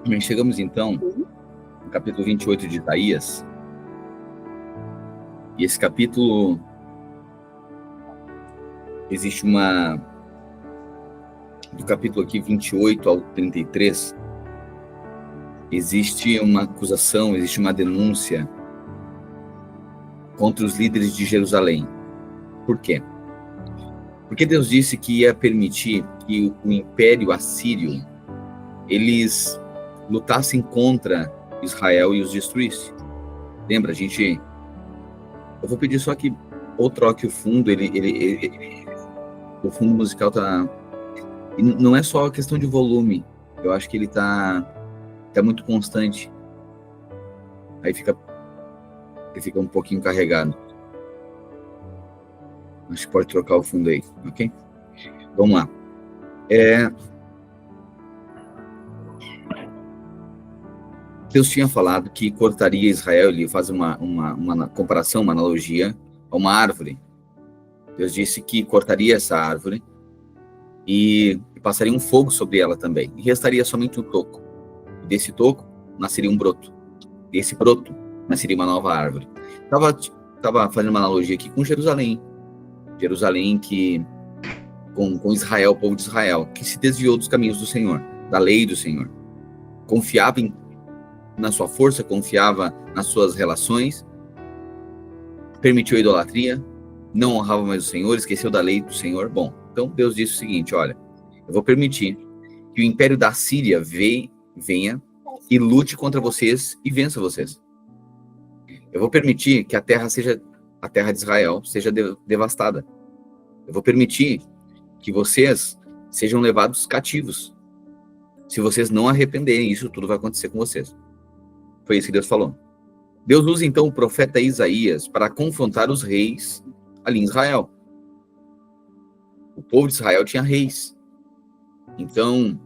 Bem, chegamos então no capítulo 28 de Isaías. E esse capítulo, existe do capítulo aqui 28 ao 33, existe uma acusação, existe uma denúncia contra os líderes de Jerusalém. Por quê? Porque Deus disse que ia permitir que o Império Assírio, eles lutassem contra Israel e os destruísse. Lembra, eu vou pedir só que ou troque o fundo, o fundo musical tá... E não é só questão de volume, eu acho que ele tá muito constante. Aí ele fica um pouquinho carregado. Acho que pode trocar o fundo aí, ok? Vamos lá. Deus tinha falado que cortaria Israel, ele faz uma comparação, uma analogia a uma árvore. Deus disse que cortaria essa árvore e passaria um fogo sobre ela também. E restaria somente um toco. E desse toco nasceria um broto. Desse broto nasceria uma nova árvore. Estava fazendo uma analogia aqui com Jerusalém. Jerusalém com Israel, o povo de Israel, que se desviou dos caminhos do Senhor, da lei do Senhor. Confiava na sua força, confiava nas suas relações, permitiu a idolatria, não honrava mais o Senhor, esqueceu da lei do Senhor. Bom, então Deus disse o seguinte: olha, eu vou permitir que o império da Síria venha e lute contra vocês e vença vocês. Eu vou permitir que a terra de Israel seja devastada. Eu vou permitir que vocês sejam levados cativos. Se vocês não arrependerem, isso tudo vai acontecer com vocês. Foi isso que Deus falou. Deus usa então o profeta Isaías para confrontar os reis ali em Israel. O povo de Israel tinha reis. Então,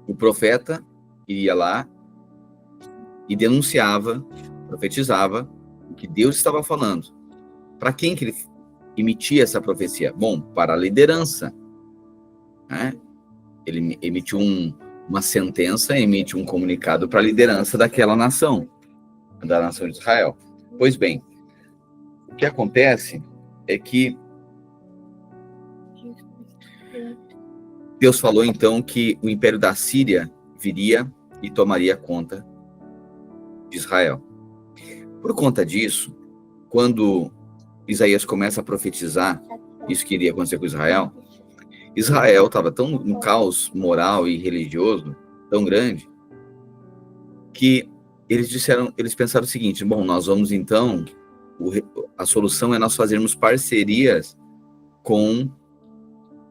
o profeta iria lá e denunciava, profetizava o que Deus estava falando. Para quem que ele emitia essa profecia? Bom, para a liderança, né? Ele emitiu uma sentença, emite um comunicado para a liderança daquela nação, da nação de Israel. Pois bem, o que acontece é que Deus falou então que o império da Síria viria e tomaria conta de Israel. Por conta disso, quando Isaías começa a profetizar isso que iria acontecer com Israel estava tão no caos moral e religioso tão grande que eles pensaram o seguinte: bom, nós vamos então, a solução é nós fazermos parcerias com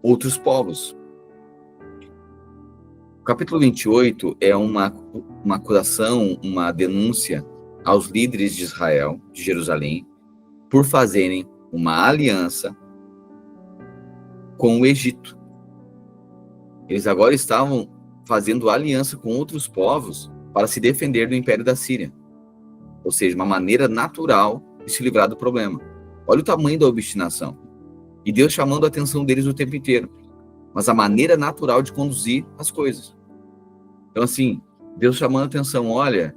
outros povos. O capítulo 28 é uma acusação, uma denúncia aos líderes de Israel, de Jerusalém, por fazerem uma aliança com o Egito. Eles agora estavam fazendo aliança com outros povos para se defender do Império da Síria. Ou seja, uma maneira natural de se livrar do problema. Olha o tamanho da obstinação. E Deus chamando a atenção deles o tempo inteiro. Mas a maneira natural de conduzir as coisas. Então, assim, Deus chamando a atenção: olha,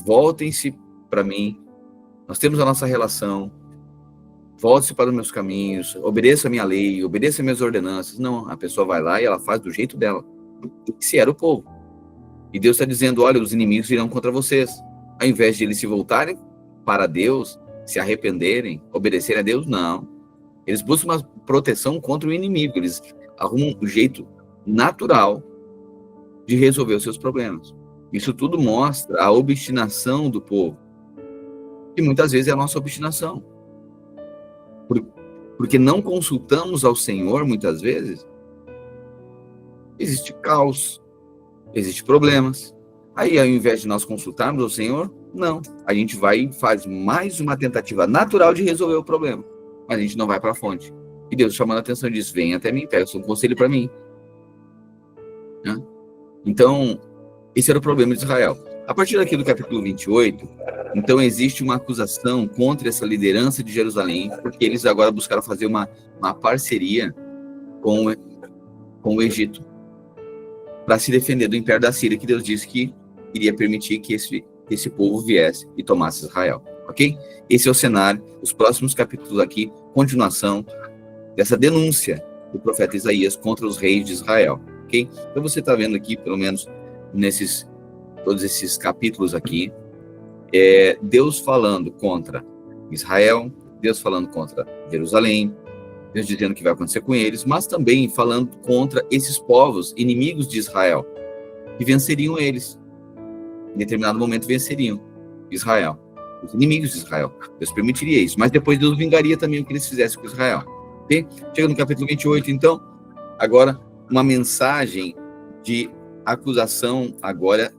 voltem-se para mim, nós temos a nossa relação, volte-se para os meus caminhos, obedeça a minha lei, obedeça as minhas ordenanças. Não, a pessoa vai lá e ela faz do jeito dela. Se era o povo. E Deus está dizendo: olha, os inimigos virão contra vocês. Ao invés de eles se voltarem para Deus, se arrependerem, obedecerem a Deus, não. Eles buscam uma proteção contra o inimigo. Eles arrumam um jeito natural de resolver os seus problemas. Isso tudo mostra a obstinação do povo. E muitas vezes é a nossa obstinação. Porque não consultamos ao Senhor, muitas vezes, existe caos, existe problemas. Aí, ao invés de nós consultarmos ao Senhor, não. A gente vai e faz mais uma tentativa natural de resolver o problema. Mas a gente não vai para a fonte. E Deus chamando a atenção diz: vem até mim, pega um conselho para mim. Né? Então, esse era o problema de Israel. A partir daqui do capítulo 28, então existe uma acusação contra essa liderança de Jerusalém, porque eles agora buscaram fazer uma parceria com o Egito. para se defender do império da Síria, que Deus disse que iria permitir que esse povo viesse e tomasse Israel, ok? Esse é o cenário, os próximos capítulos aqui, continuação dessa denúncia do profeta Isaías contra os reis de Israel, ok? Então você está vendo aqui, pelo menos todos esses capítulos aqui, Deus falando contra Israel, Deus falando contra Jerusalém, Deus dizendo o que vai acontecer com eles, mas também falando contra esses povos inimigos de Israel, que venceriam eles. Em determinado momento venceriam Israel, os inimigos de Israel. Deus permitiria isso, mas depois Deus vingaria também o que eles fizessem com Israel. Okay? Chega no capítulo 28, então, agora uma mensagem de acusação, agora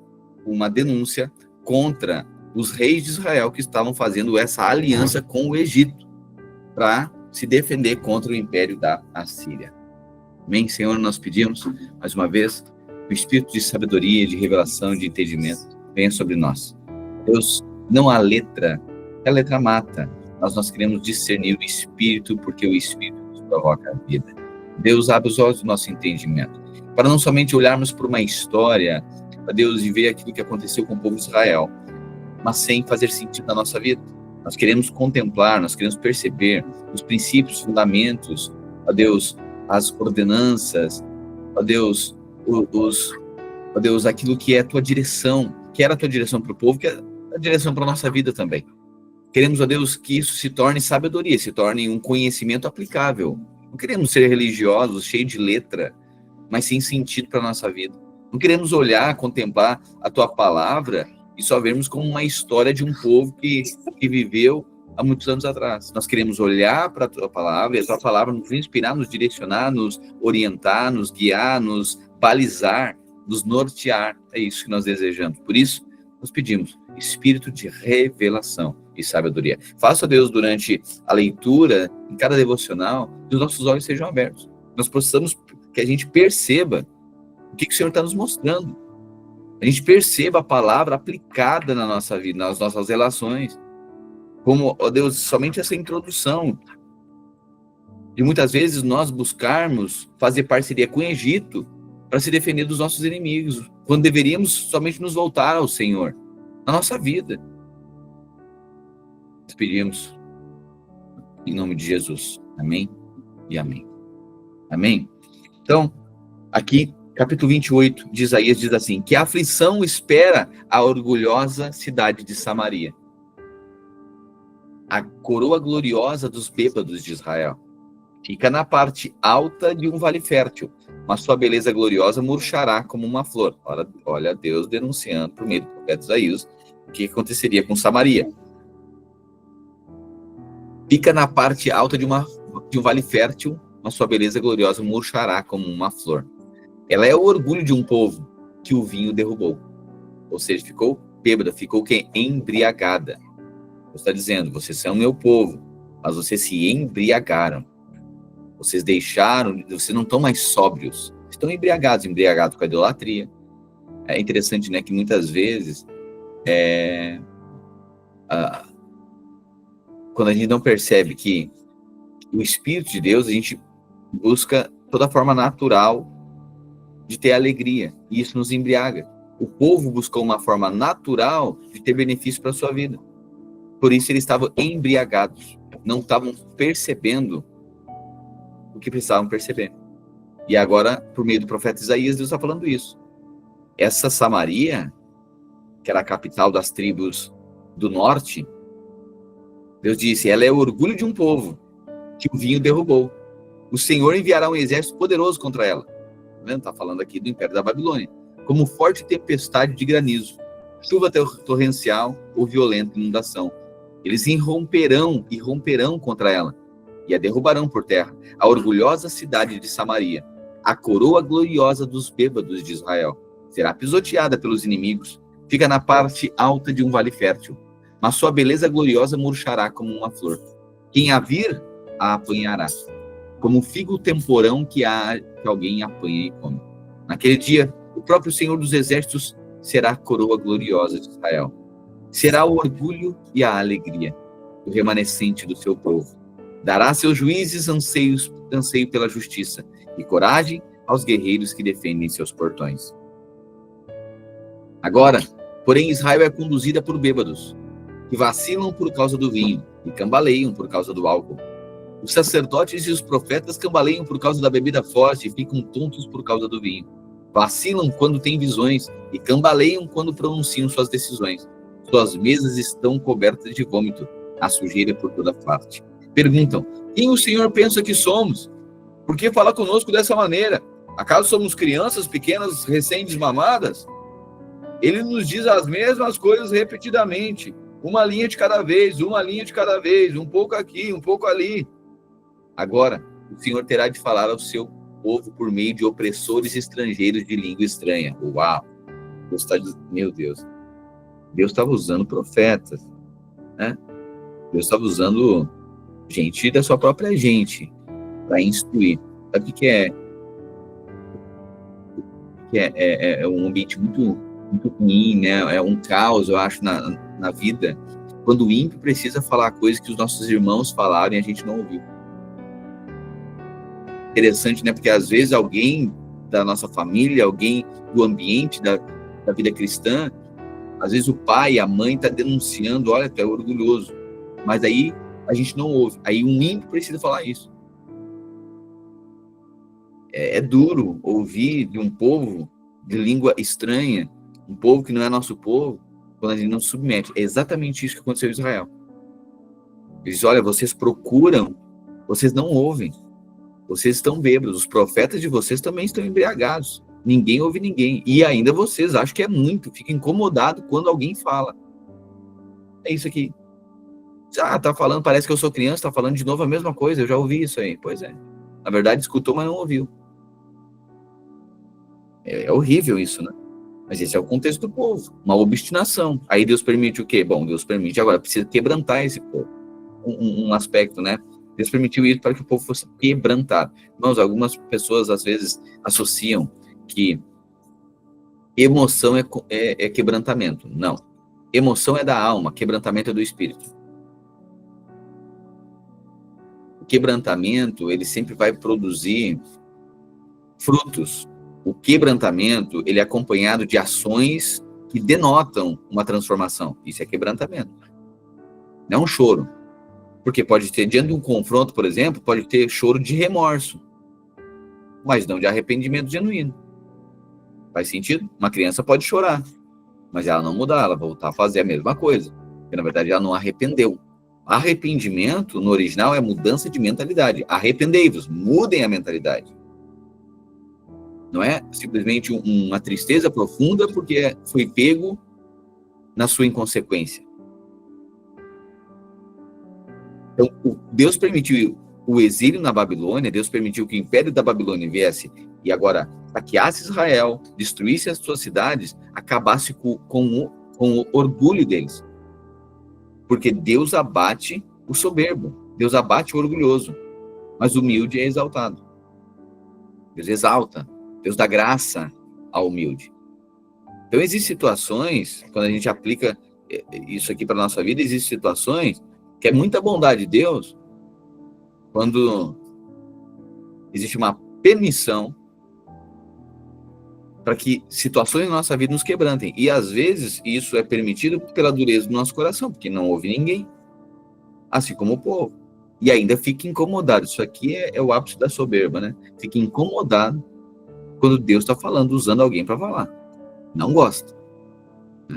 uma denúncia contra os reis de Israel que estavam fazendo essa aliança com o Egito para se defender contra o império da Assíria. Amém, Senhor, nós pedimos, mais uma vez, o espírito de sabedoria, de revelação, de entendimento, venha sobre nós. Deus, não a letra, a letra mata, mas nós queremos discernir o espírito, porque o espírito nos provoca a vida. Deus, abre os olhos do nosso entendimento, para não somente olharmos por uma história, para Deus, e ver aquilo que aconteceu com o povo de Israel, mas sem fazer sentido na nossa vida. Nós queremos contemplar, nós queremos perceber os princípios, fundamentos, ó Deus, as ordenanças, ó Deus, ó Deus, aquilo que é a tua direção, que era a tua direção para o povo, que é a direção para a nossa vida também. Queremos, ó Deus, que isso se torne sabedoria, se torne um conhecimento aplicável. Não queremos ser religiosos, cheios de letra, mas sem sentido para a nossa vida. Não queremos olhar, contemplar a tua palavra e só vermos como uma história de um povo que viveu há muitos anos atrás. Nós queremos olhar para a tua palavra e a tua palavra nos inspirar, nos direcionar, nos orientar, nos guiar, nos balizar, nos nortear. É isso que nós desejamos. Por isso, nós pedimos espírito de revelação e sabedoria. Faça, Deus, durante a leitura, em cada devocional, que os nossos olhos sejam abertos. Nós possamos, que a gente perceba o que o Senhor está nos mostrando. A gente perceba a palavra aplicada na nossa vida, nas nossas relações. Como, ó Deus, somente essa introdução. E muitas vezes nós buscarmos fazer parceria com o Egito para se defender dos nossos inimigos, quando deveríamos somente nos voltar ao Senhor, na nossa vida. Nós pedimos em nome de Jesus. Amém e amém. Amém? Então, aqui, capítulo 28 de Isaías diz assim, que a aflição espera a orgulhosa cidade de Samaria, a coroa gloriosa dos bêbados de Israel. Fica na parte alta de um vale fértil, mas sua beleza gloriosa murchará como uma flor. Olha Deus denunciando por meio do profeta Isaías o que aconteceria com Samaria. Fica na parte alta de um vale fértil, mas sua beleza gloriosa murchará como uma flor. Ela é o orgulho de um povo que o vinho derrubou. Ou seja, ficou bêbada, ficou embriagada. Você está dizendo, vocês são meu povo, mas vocês se embriagaram. Vocês não estão mais sóbrios. Estão embriagados com a idolatria. É interessante, né, que muitas vezes, quando a gente não percebe que o Espírito de Deus, a gente busca toda forma natural de ter alegria, e isso nos embriaga. O povo buscou uma forma natural de ter benefício para a sua vida. Por isso eles estavam embriagados, não estavam percebendo o que precisavam perceber. E agora, por meio do profeta Isaías, Deus está falando isso. Essa Samaria, que era a capital das tribos do norte, Deus disse, ela é o orgulho de um povo que o vinho derrubou. O Senhor enviará um exército poderoso contra ela. Está falando aqui do Império da Babilônia. Como forte tempestade de granizo, chuva torrencial ou violenta inundação. Eles irromperão contra ela e a derrubarão por terra. A orgulhosa cidade de Samaria, a coroa gloriosa dos bêbados de Israel, será pisoteada pelos inimigos. Fica na parte alta de um vale fértil, mas sua beleza gloriosa murchará como uma flor. Quem a vir, a apanhará, como figo temporão que alguém apanha e come. Naquele dia, o próprio Senhor dos Exércitos será a coroa gloriosa de Israel. Será o orgulho e a alegria do remanescente do seu povo. Dará a seus juízes anseio pela justiça e coragem aos guerreiros que defendem seus portões. Agora, porém, Israel é conduzida por bêbados, que vacilam por causa do vinho e cambaleiam por causa do álcool. Os sacerdotes e os profetas cambaleiam por causa da bebida forte e ficam tontos por causa do vinho. Vacilam quando têm visões e cambaleiam quando pronunciam suas decisões. Suas mesas estão cobertas de vômito, a sujeira por toda parte. Perguntam: quem o Senhor pensa que somos? Por que fala conosco dessa maneira? Acaso somos crianças pequenas recém-desmamadas? Ele nos diz as mesmas coisas repetidamente. Uma linha de cada vez, um pouco aqui, um pouco ali. Agora, o Senhor terá de falar ao seu povo por meio de opressores estrangeiros de língua estranha. Uau! Deus está dizendo, meu Deus. Deus estava usando profetas, né? Deus estava usando gente da sua própria gente para instruir. Sabe o que é? É um ambiente muito ruim, né? É um caos, eu acho, na vida, quando o ímpio precisa falar coisas que os nossos irmãos falaram e a gente não ouviu. Interessante, né? Porque às vezes alguém da nossa família, alguém do ambiente da vida cristã, às vezes o pai, a mãe está denunciando, olha, tu é orgulhoso, mas aí a gente não ouve. Aí um ímpio precisa falar isso. É duro ouvir de um povo de língua estranha, um povo que não é nosso povo, quando a gente não se submete. É exatamente isso que aconteceu em Israel. Eles dizem, olha, vocês procuram, vocês não ouvem. Vocês estão bêbados, os profetas de vocês também estão embriagados. Ninguém ouve ninguém. E ainda vocês acham que é muito, fica incomodado quando alguém fala. É isso aqui. Tá falando, parece que eu sou criança, tá falando de novo a mesma coisa, eu já ouvi isso aí. Pois é. Na verdade, escutou, mas não ouviu. É horrível isso, né? Mas esse é o contexto do povo, uma obstinação. Aí Deus permite o quê? Bom, Deus permite agora, precisa quebrantar esse povo. Um aspecto, né? Deus permitiu isso para que o povo fosse quebrantado. Irmãos, algumas pessoas às vezes associam que emoção é quebrantamento. Não. Emoção é da alma, quebrantamento é do espírito. O quebrantamento, ele sempre vai produzir frutos. O quebrantamento, ele é acompanhado de ações que denotam uma transformação. Isso é quebrantamento. Não é um choro. Porque pode ter, diante de um confronto, por exemplo, pode ter choro de remorso, mas não de arrependimento genuíno. Faz sentido? Uma criança pode chorar, mas ela não mudar, ela voltar a fazer a mesma coisa. Porque, na verdade, ela não arrependeu. Arrependimento, no original, é mudança de mentalidade. Arrependei-vos, mudem a mentalidade. Não é simplesmente uma tristeza profunda porque foi pego na sua inconsequência. Então, Deus permitiu o exílio na Babilônia, Deus permitiu que o império da Babilônia viesse e agora saqueasse Israel, destruísse as suas cidades, acabasse com o orgulho deles. Porque Deus abate o soberbo, Deus abate o orgulhoso, mas o humilde é exaltado. Deus exalta, Deus dá graça ao humilde. Então, existem situações, quando a gente aplica isso aqui para a nossa vida, existem situações que é muita bondade de Deus, quando existe uma permissão para que situações na nossa vida nos quebrantem. E, às vezes, isso é permitido pela dureza do nosso coração, porque não ouve ninguém, assim como o povo. E ainda fica incomodado. Isso aqui é o ápice da soberba, né? Fica incomodado quando Deus está falando, usando alguém para falar. Não gosta.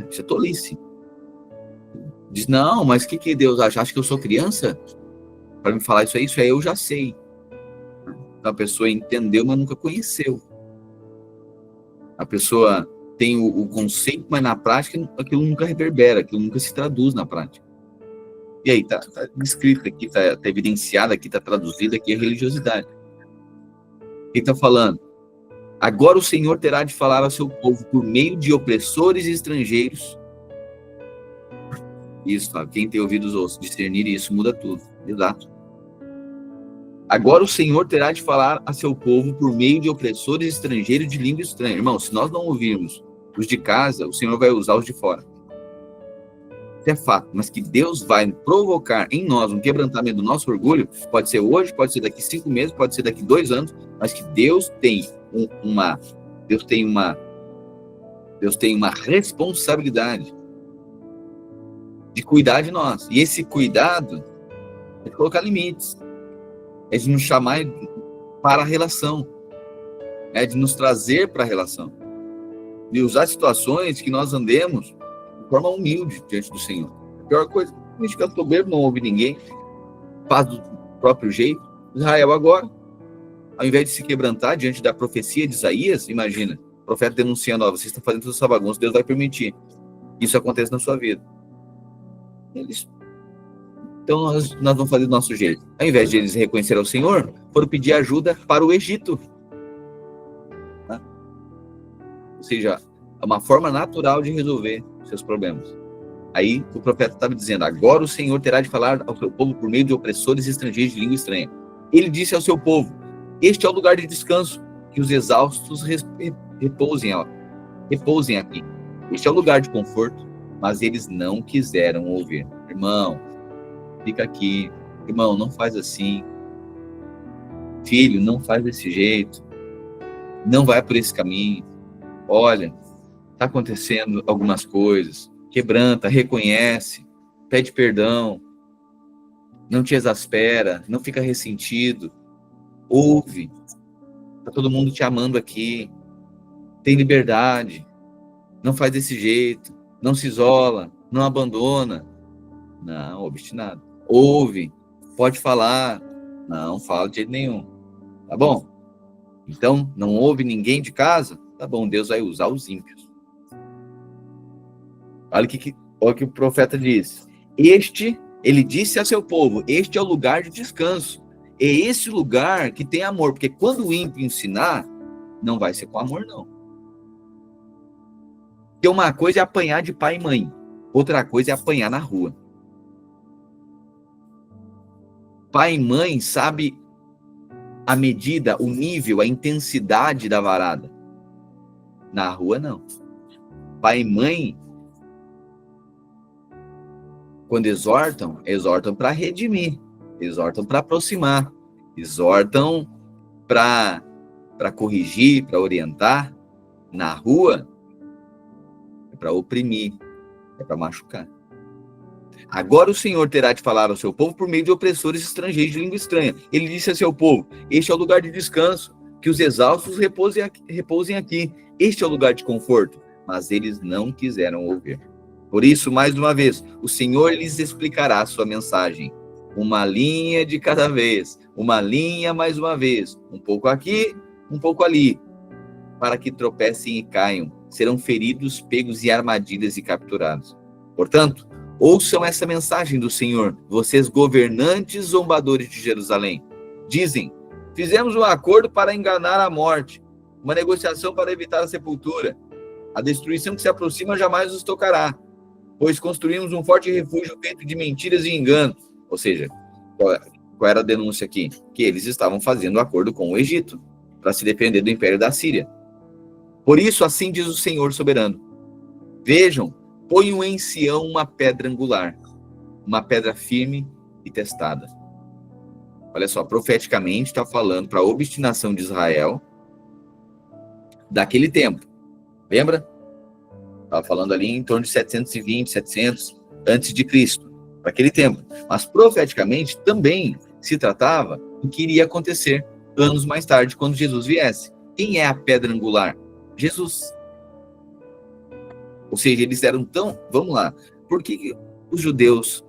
Isso é tolice. Diz, não, mas o que Deus acha? Acha que eu sou criança? Para me falar isso aí eu já sei. Então, a pessoa entendeu, mas nunca conheceu. A pessoa tem o conceito, mas na prática aquilo nunca reverbera, aquilo nunca se traduz na prática. E aí, tá descrito aqui, tá evidenciado aqui, tá traduzido aqui a religiosidade. Ele está falando, agora o Senhor terá de falar ao seu povo por meio de opressores estrangeiros. Isso, Fábio. Quem tem ouvidos ouça, discernir isso muda tudo. Exato. Agora o Senhor terá de falar a seu povo por meio de opressores estrangeiros de língua estranha. Irmão, se nós não ouvirmos os de casa, o Senhor vai usar os de fora. Isso é fato. Mas que Deus vai provocar em nós um quebrantamento do nosso orgulho, pode ser hoje, pode ser daqui 5 meses, pode ser daqui 2 anos, mas que Deus tem Deus tem uma responsabilidade de cuidar de nós. E esse cuidado é de colocar limites, é de nos chamar para a relação, é de nos trazer para a relação, de usar situações que nós andemos de forma humilde diante do Senhor. A pior coisa, a gente fica soberbo, não ouve ninguém, faz do próprio jeito. Israel agora, ao invés de se quebrantar diante da profecia de Isaías, imagina, o profeta denunciando, vocês estão fazendo toda essa bagunça, Deus vai permitir que isso aconteça na sua vida. Então nós vamos fazer do nosso jeito. Ao invés de eles reconhecer ao Senhor, foram pedir ajuda para o Egito. Ou seja, é uma forma natural de resolver seus problemas. Aí o profeta estava dizendo, agora o Senhor terá de falar ao seu povo por meio de opressores estrangeiros de língua estranha. Ele disse ao seu povo, este é o lugar de descanso, que os exaustos repousem aqui. Este é o lugar de conforto, mas eles não quiseram ouvir. Irmão, fica aqui. Irmão, não faz assim. Filho, não faz desse jeito. Não vai por esse caminho. Olha, está acontecendo algumas coisas. Quebranta, reconhece, pede perdão. Não te exaspera, não fica ressentido. Ouve. Está todo mundo te amando aqui. Tem liberdade. Não faz desse jeito. Não se isola. Não abandona. Não, obstinado. Ouve. Pode falar. Não fala de jeito nenhum. Tá bom? Então, não ouve ninguém de casa? Tá bom, Deus vai usar os ímpios. Olha o que o profeta diz. Ele disse a seu povo, este é o lugar de descanso. É esse lugar que tem amor. Porque quando o ímpio ensinar, não vai ser com amor, não. Porque uma coisa é apanhar de pai e mãe. Outra coisa é apanhar na rua. Pai e mãe sabe a medida, o nível, a intensidade da varada. Na rua, não. Pai e mãe, quando exortam para redimir, exortam para aproximar, exortam para corrigir, para orientar. Na rua, é para oprimir, é para machucar. Agora o Senhor terá de falar ao seu povo por meio de opressores estrangeiros de língua estranha. Ele disse a seu povo, este é o lugar de descanso, que os exaustos repousem aqui. Este é o lugar de conforto. Mas eles não quiseram ouvir. Por isso, mais uma vez, o Senhor lhes explicará a sua mensagem. Uma linha de cada vez, uma linha mais uma vez, um pouco aqui, um pouco ali, para que tropecem e caiam, serão feridos, pegos em armadilhas e capturados. Portanto, ouçam essa mensagem do Senhor, vocês governantes zombadores de Jerusalém. Dizem, fizemos um acordo para enganar a morte, uma negociação para evitar a sepultura. A destruição que se aproxima jamais nos tocará, pois construímos um forte refúgio feito de mentiras e engano. Ou seja, qual era a denúncia aqui? Que eles estavam fazendo acordo com o Egito, para se defender do império da Síria. Por isso, assim diz o Senhor soberano. Vejam, ponham em Sião uma pedra angular, uma pedra firme e testada. Olha só, profeticamente está falando para a obstinação de Israel daquele tempo. Lembra? Estava falando ali em torno de 720, 700 antes de Cristo, para aquele tempo. Mas profeticamente também se tratava do que iria acontecer anos mais tarde, quando Jesus viesse. Quem é a pedra angular? Jesus. Ou seja, eles eram tão... Vamos lá. Por que os judeus,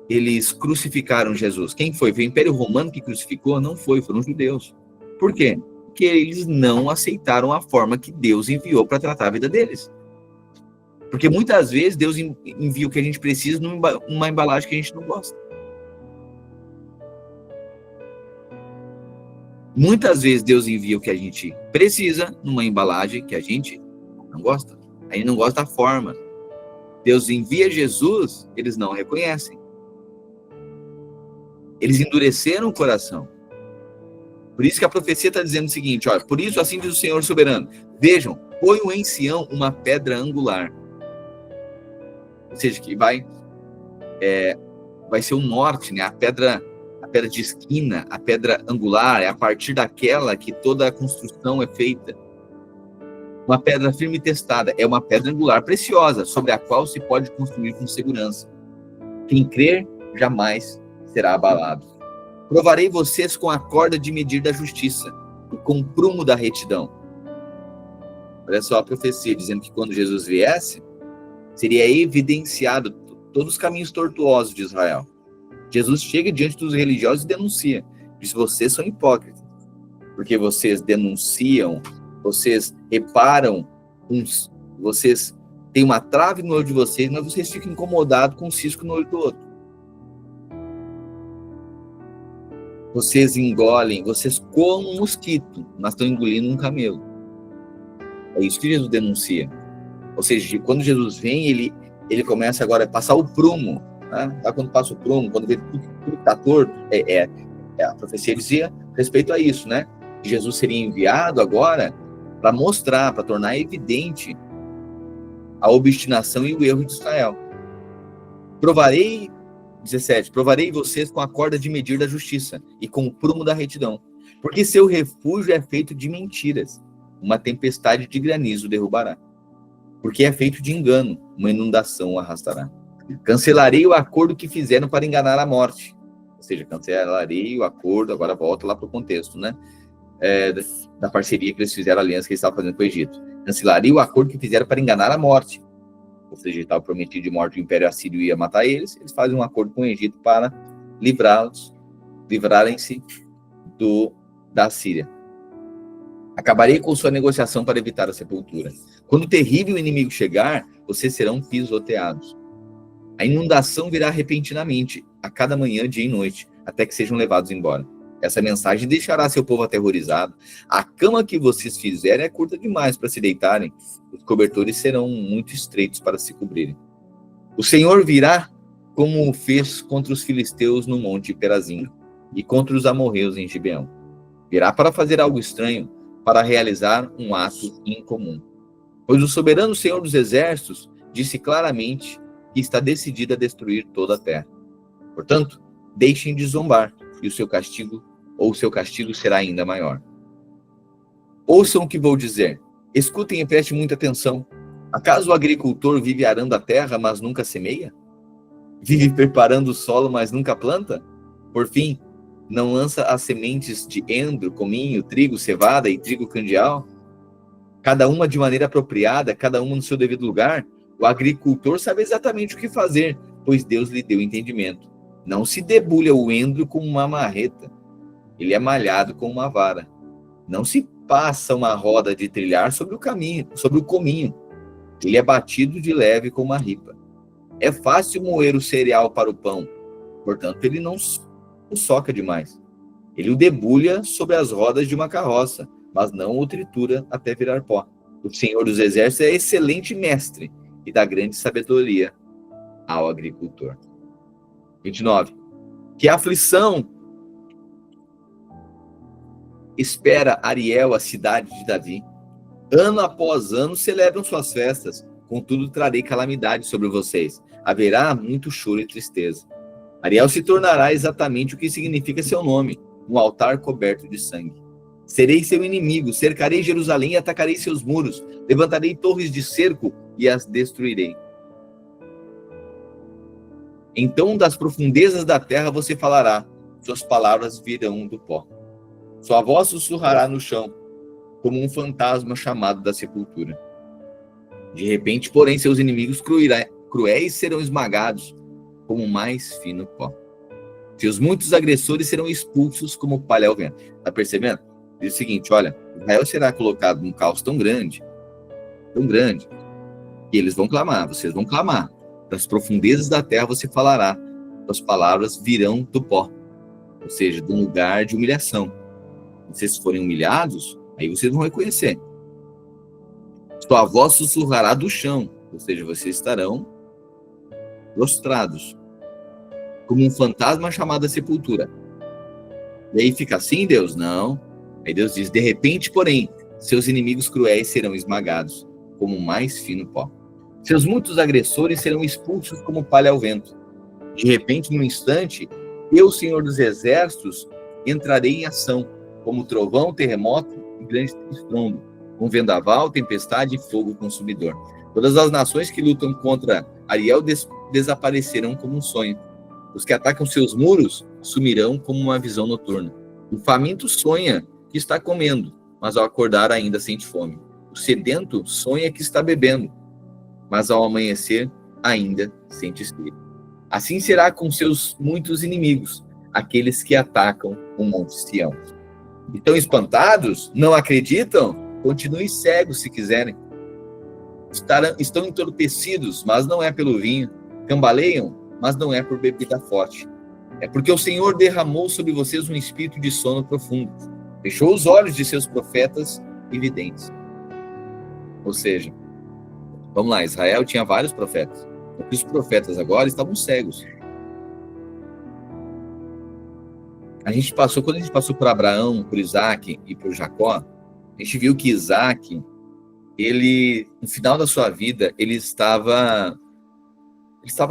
eles crucificaram Jesus? Quem foi? Foi o Império Romano que crucificou? Não foi, foram os judeus. Por quê? Porque eles não aceitaram a forma que Deus enviou para tratar a vida deles. Porque muitas vezes Deus envia o que a gente precisa numa embalagem que a gente não gosta. Muitas vezes Deus envia o que a gente precisa numa embalagem que a gente não gosta. A gente não gosta da forma. Deus envia Jesus, eles não reconhecem. Eles endureceram o coração. Por isso que a profecia está dizendo o seguinte, olha, por isso assim diz o Senhor soberano, vejam, ponham em Sião uma pedra angular. Ou seja, que vai ser o norte, né? A pedra pedra de esquina, a pedra angular, é a partir daquela que toda a construção é feita. Uma pedra firme e testada é uma pedra angular preciosa, sobre a qual se pode construir com segurança. Quem crer jamais será abalado. Provarei vocês com a corda de medir da justiça e com o prumo da retidão. Olha só a profecia, dizendo que quando Jesus viesse, seria evidenciado todos os caminhos tortuosos de Israel. Jesus chega diante dos religiosos e denuncia. Diz: vocês são hipócritas, porque vocês denunciam, vocês reparam, vocês têm uma trave no olho de vocês, mas vocês ficam incomodados com um cisco no olho do outro. Vocês engolem, vocês comem um mosquito, mas estão engolindo um camelo. É isso que Jesus denuncia. Ou seja, quando Jesus vem, ele começa agora a passar o prumo. Né? Quando passa o prumo, quando vê tudo que está torto, a profecia dizia respeito a isso, né? Que Jesus seria enviado agora para mostrar, para tornar evidente a obstinação e o erro de Israel. Provarei 17, provarei vocês com a corda de medir da justiça e com o prumo da retidão, porque seu refúgio é feito de mentiras, uma tempestade de granizo derrubará. Porque é feito de engano, uma inundação o arrastará. Cancelarei o acordo que fizeram para enganar a morte. Ou seja, cancelarei o acordo, agora volta lá para o contexto, né? Da parceria que eles fizeram, a aliança que eles estavam fazendo com o Egito. Cancelarei o acordo que fizeram para enganar a morte. Ou seja, estava prometido de morte, o Império Assírio ia matar eles fazem um acordo com o Egito para livrarem-se da Síria. Acabarei com sua negociação para evitar a sepultura. Quando o terrível inimigo chegar, vocês serão pisoteados. A inundação virá repentinamente, a cada manhã, dia e noite, até que sejam levados embora. Essa mensagem deixará seu povo aterrorizado. A cama que vocês fizerem é curta demais para se deitarem. Os cobertores serão muito estreitos para se cobrirem. O Senhor virá como fez contra os filisteus no monte Perazim e contra os amorreus em Gibeão. Virá para fazer algo estranho, para realizar um ato incomum. Pois o soberano Senhor dos Exércitos disse claramente que está decidido a destruir toda a terra. Portanto, deixem de zombar, e o seu castigo será ainda maior. Ouçam o que vou dizer. Escutem e prestem muita atenção. Acaso o agricultor vive arando a terra, mas nunca semeia? Vive preparando o solo, mas nunca planta? Por fim, não lança as sementes de endro, cominho, trigo, cevada e trigo candial? Cada uma de maneira apropriada, cada uma no seu devido lugar? O agricultor sabe exatamente o que fazer, pois Deus lhe deu entendimento. Não se debulha o endro com uma marreta. Ele é malhado com uma vara. Não se passa uma roda de trilhar sobre o cominho. Ele é batido de leve com uma ripa. É fácil moer o cereal para o pão, portanto ele não o soca demais. Ele o debulha sobre as rodas de uma carroça, mas não o tritura até virar pó. O Senhor dos Exércitos é excelente mestre e dá grande sabedoria ao agricultor. 29. Que aflição espera Ariel, a cidade de Davi. Ano após ano celebram suas festas, contudo trarei calamidade sobre vocês. Haverá muito choro e tristeza. Ariel se tornará exatamente o que significa seu nome, um altar coberto de sangue. Serei seu inimigo, cercarei Jerusalém e atacarei seus muros, levantarei torres de cerco e as destruirei. Então das profundezas da terra você falará, suas palavras virão do pó. Sua voz sussurrará no chão, como um fantasma chamado da sepultura. De repente, porém, seus inimigos cruéis serão esmagados, como o mais fino pó. Seus muitos agressores serão expulsos como palha ao vento. Está percebendo? Diz o seguinte, olha, Israel será colocado num caos tão grande, que eles vão clamar, vocês vão clamar. Das profundezas da terra você falará, suas palavras virão do pó, ou seja, de um lugar de humilhação. Se vocês forem humilhados, aí vocês vão reconhecer. Sua voz sussurrará do chão, ou seja, vocês estarão prostrados, como um fantasma chamado a sepultura. E aí fica assim, Deus? Não. Aí Deus diz, de repente, porém, seus inimigos cruéis serão esmagados, como o mais fino pó. Seus muitos agressores serão expulsos como palha ao vento. De repente, num instante, Eu, Senhor dos Exércitos, entrarei em ação, como trovão, terremoto e grande estrondo, com vendaval, tempestade e fogo consumidor. Todas as nações que lutam contra Ariel desaparecerão como um sonho. Os que atacam seus muros sumirão como uma visão noturna. O faminto sonha que está comendo, mas ao acordar ainda sente fome. O sedento sonha que está bebendo, mas ao amanhecer ainda sente sede. Assim será com seus muitos inimigos, aqueles que atacam o Monte Sião. Estão espantados? Não acreditam? Continuem cegos se quiserem. Estão entorpecidos, mas não é pelo vinho. Cambaleiam, mas não é por bebida forte. É porque o Senhor derramou sobre vocês um espírito de sono profundo. Fechou os olhos de seus profetas e videntes. Ou seja, vamos lá, Israel tinha vários profetas. Porque os profetas agora estavam cegos. Quando a gente passou por Abraão, por Isaac e por Jacó, a gente viu que Isaac, ele, no final da sua vida, ele estava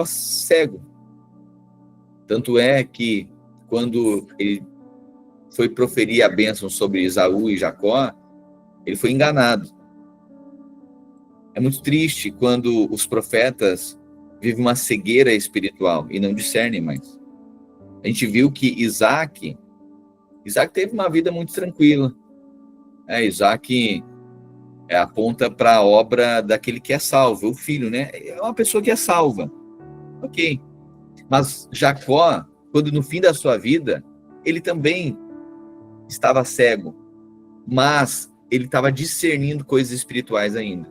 cego. Tanto é que, quando ele foi proferir a bênção sobre Esaú e Jacó, ele foi enganado. É muito triste quando os profetas vivem uma cegueira espiritual e não discernem mais. A gente viu que Isaac teve uma vida muito tranquila. Isaac aponta para a obra daquele que é salvo, o filho, né? É uma pessoa que é salva. Ok. Mas Jacó, quando no fim da sua vida, ele também estava cego, mas ele estava discernindo coisas espirituais ainda.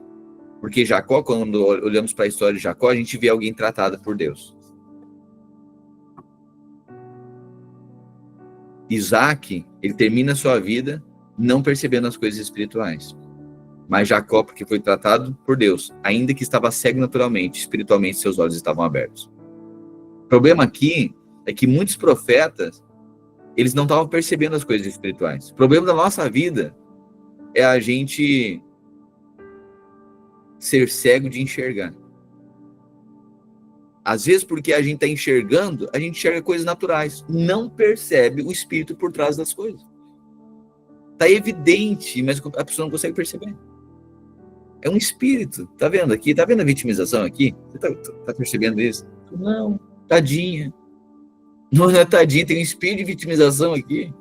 Porque Jacó, quando olhamos para a história de Jacó, a gente vê alguém tratado por Deus. Isaac, ele termina a sua vida não percebendo as coisas espirituais. Mas Jacó, porque foi tratado por Deus, ainda que estava cego naturalmente, espiritualmente seus olhos estavam abertos. O problema aqui é que muitos profetas, eles não estavam percebendo as coisas espirituais. O problema da nossa vida é a gente ser cego de enxergar. Às vezes, porque a gente está enxergando, a gente enxerga coisas naturais, não percebe o espírito por trás das coisas. Está evidente, mas a pessoa não consegue perceber. É um espírito, tá vendo aqui? Tá vendo a vitimização aqui? Você tá percebendo isso? Não, tadinha. Não é tadinha, tem um espírito de vitimização aqui.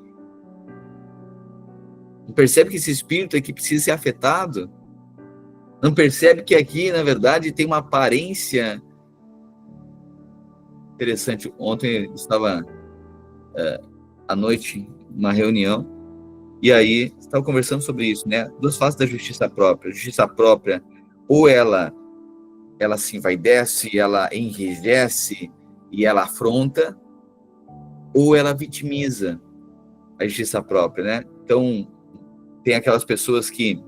Não percebe que esse espírito aqui precisa ser afetado? Não percebe que aqui, na verdade, tem uma aparência interessante. Ontem eu estava à noite numa reunião e aí estava conversando sobre isso, né? Duas faces da justiça própria. A justiça própria, ou ela se envaidece, ela enrijece e ela afronta, ou ela vitimiza a justiça própria, né? Então, tem aquelas pessoas que,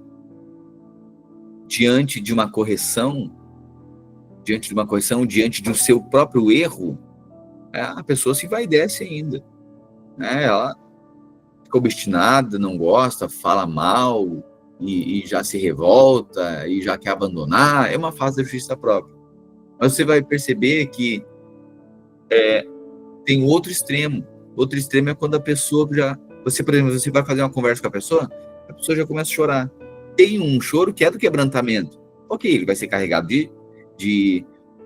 diante de uma correção, diante do seu próprio erro, a pessoa se envaidece ainda. Ela fica obstinada, não gosta, fala mal, e já se revolta, e já quer abandonar. É uma fase da justiça própria. Mas você vai perceber que tem outro extremo. Outro extremo é quando a pessoa você, por exemplo, você vai fazer uma conversa com a pessoa já começa a chorar. Tem um choro que é do quebrantamento. Ok, ele vai ser carregado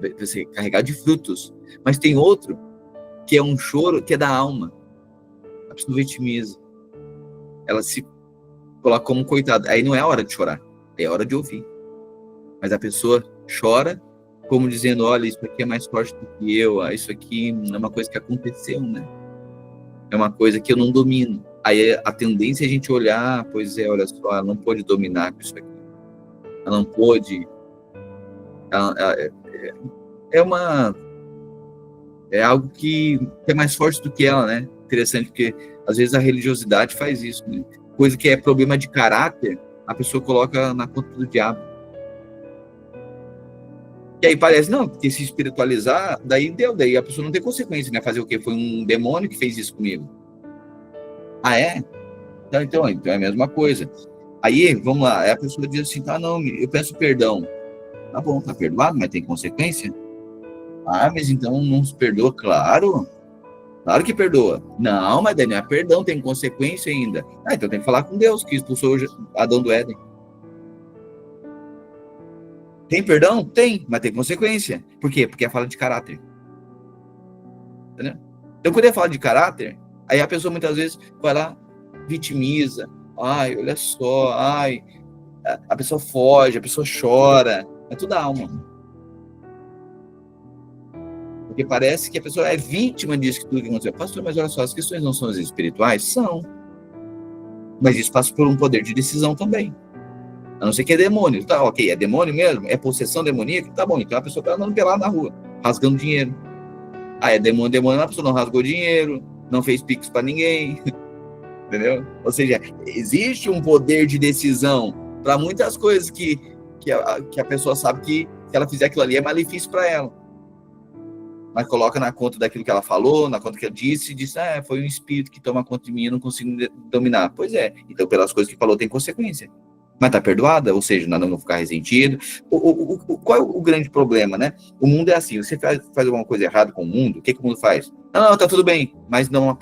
vai ser carregado de frutos. Mas tem outro que é um choro que é da alma. A pessoa vitimiza. Ela se coloca como coitada. Aí não é hora de chorar, é hora de ouvir. Mas a pessoa chora como dizendo, olha, isso aqui é mais forte do que eu, isso aqui é uma coisa que aconteceu, né? É uma coisa que eu não domino. Aí a tendência é a gente olhar, pois olha só, ela não pôde dominar com isso aqui. Ela não pôde. É algo que é mais forte do que ela, né? Interessante, porque às vezes a religiosidade faz isso, né? Coisa que é problema de caráter, a pessoa coloca na conta do diabo. E aí parece, não, porque se espiritualizar, daí a pessoa não tem consequência, né? Fazer o quê? Foi um demônio que fez isso comigo. Ah, é? Então é a mesma coisa. Aí, vamos lá, aí a pessoa diz assim, não, eu peço perdão. Tá bom, tá perdoado, mas tem consequência? Ah, mas então não se perdoa? Claro. Claro que perdoa. Não, mas daí não é perdão, tem consequência ainda. Ah, então tem que falar com Deus, que expulsou Adão do Éden. Tem perdão? Tem, mas tem consequência. Por quê? Porque é fala de caráter. Entendeu? Então, quando é fala de caráter, aí a pessoa muitas vezes vai lá, vitimiza. Ai, olha só, ai. A pessoa foge, a pessoa chora. É tudo a alma. Porque parece que a pessoa é vítima disso que tudo que aconteceu. Pastor, mas olha só, as questões não são as espirituais? São. Mas isso passa por um poder de decisão também. A não ser que é demônio. Tá, ok, é demônio mesmo? É possessão demoníaca? Tá bom, então a pessoa tá andando pelada na rua, rasgando dinheiro. Ah, é demônio, a pessoa não rasgou dinheiro, não fez pix para ninguém. Entendeu? Ou seja, existe um poder de decisão para muitas coisas que a pessoa sabe que se ela fizer aquilo ali é malefício para ela. Mas coloca na conta daquilo que ela falou, na conta que ela disse, e diz, foi um espírito que toma conta de mim, eu não consigo dominar. Pois é, então pelas coisas que falou tem consequência. Mas tá perdoada, ou seja, nada não ficar ressentido. Qual é o grande problema, né? O mundo é assim, você faz alguma coisa errada com o mundo, o que o mundo faz? Não, tá tudo bem, mas não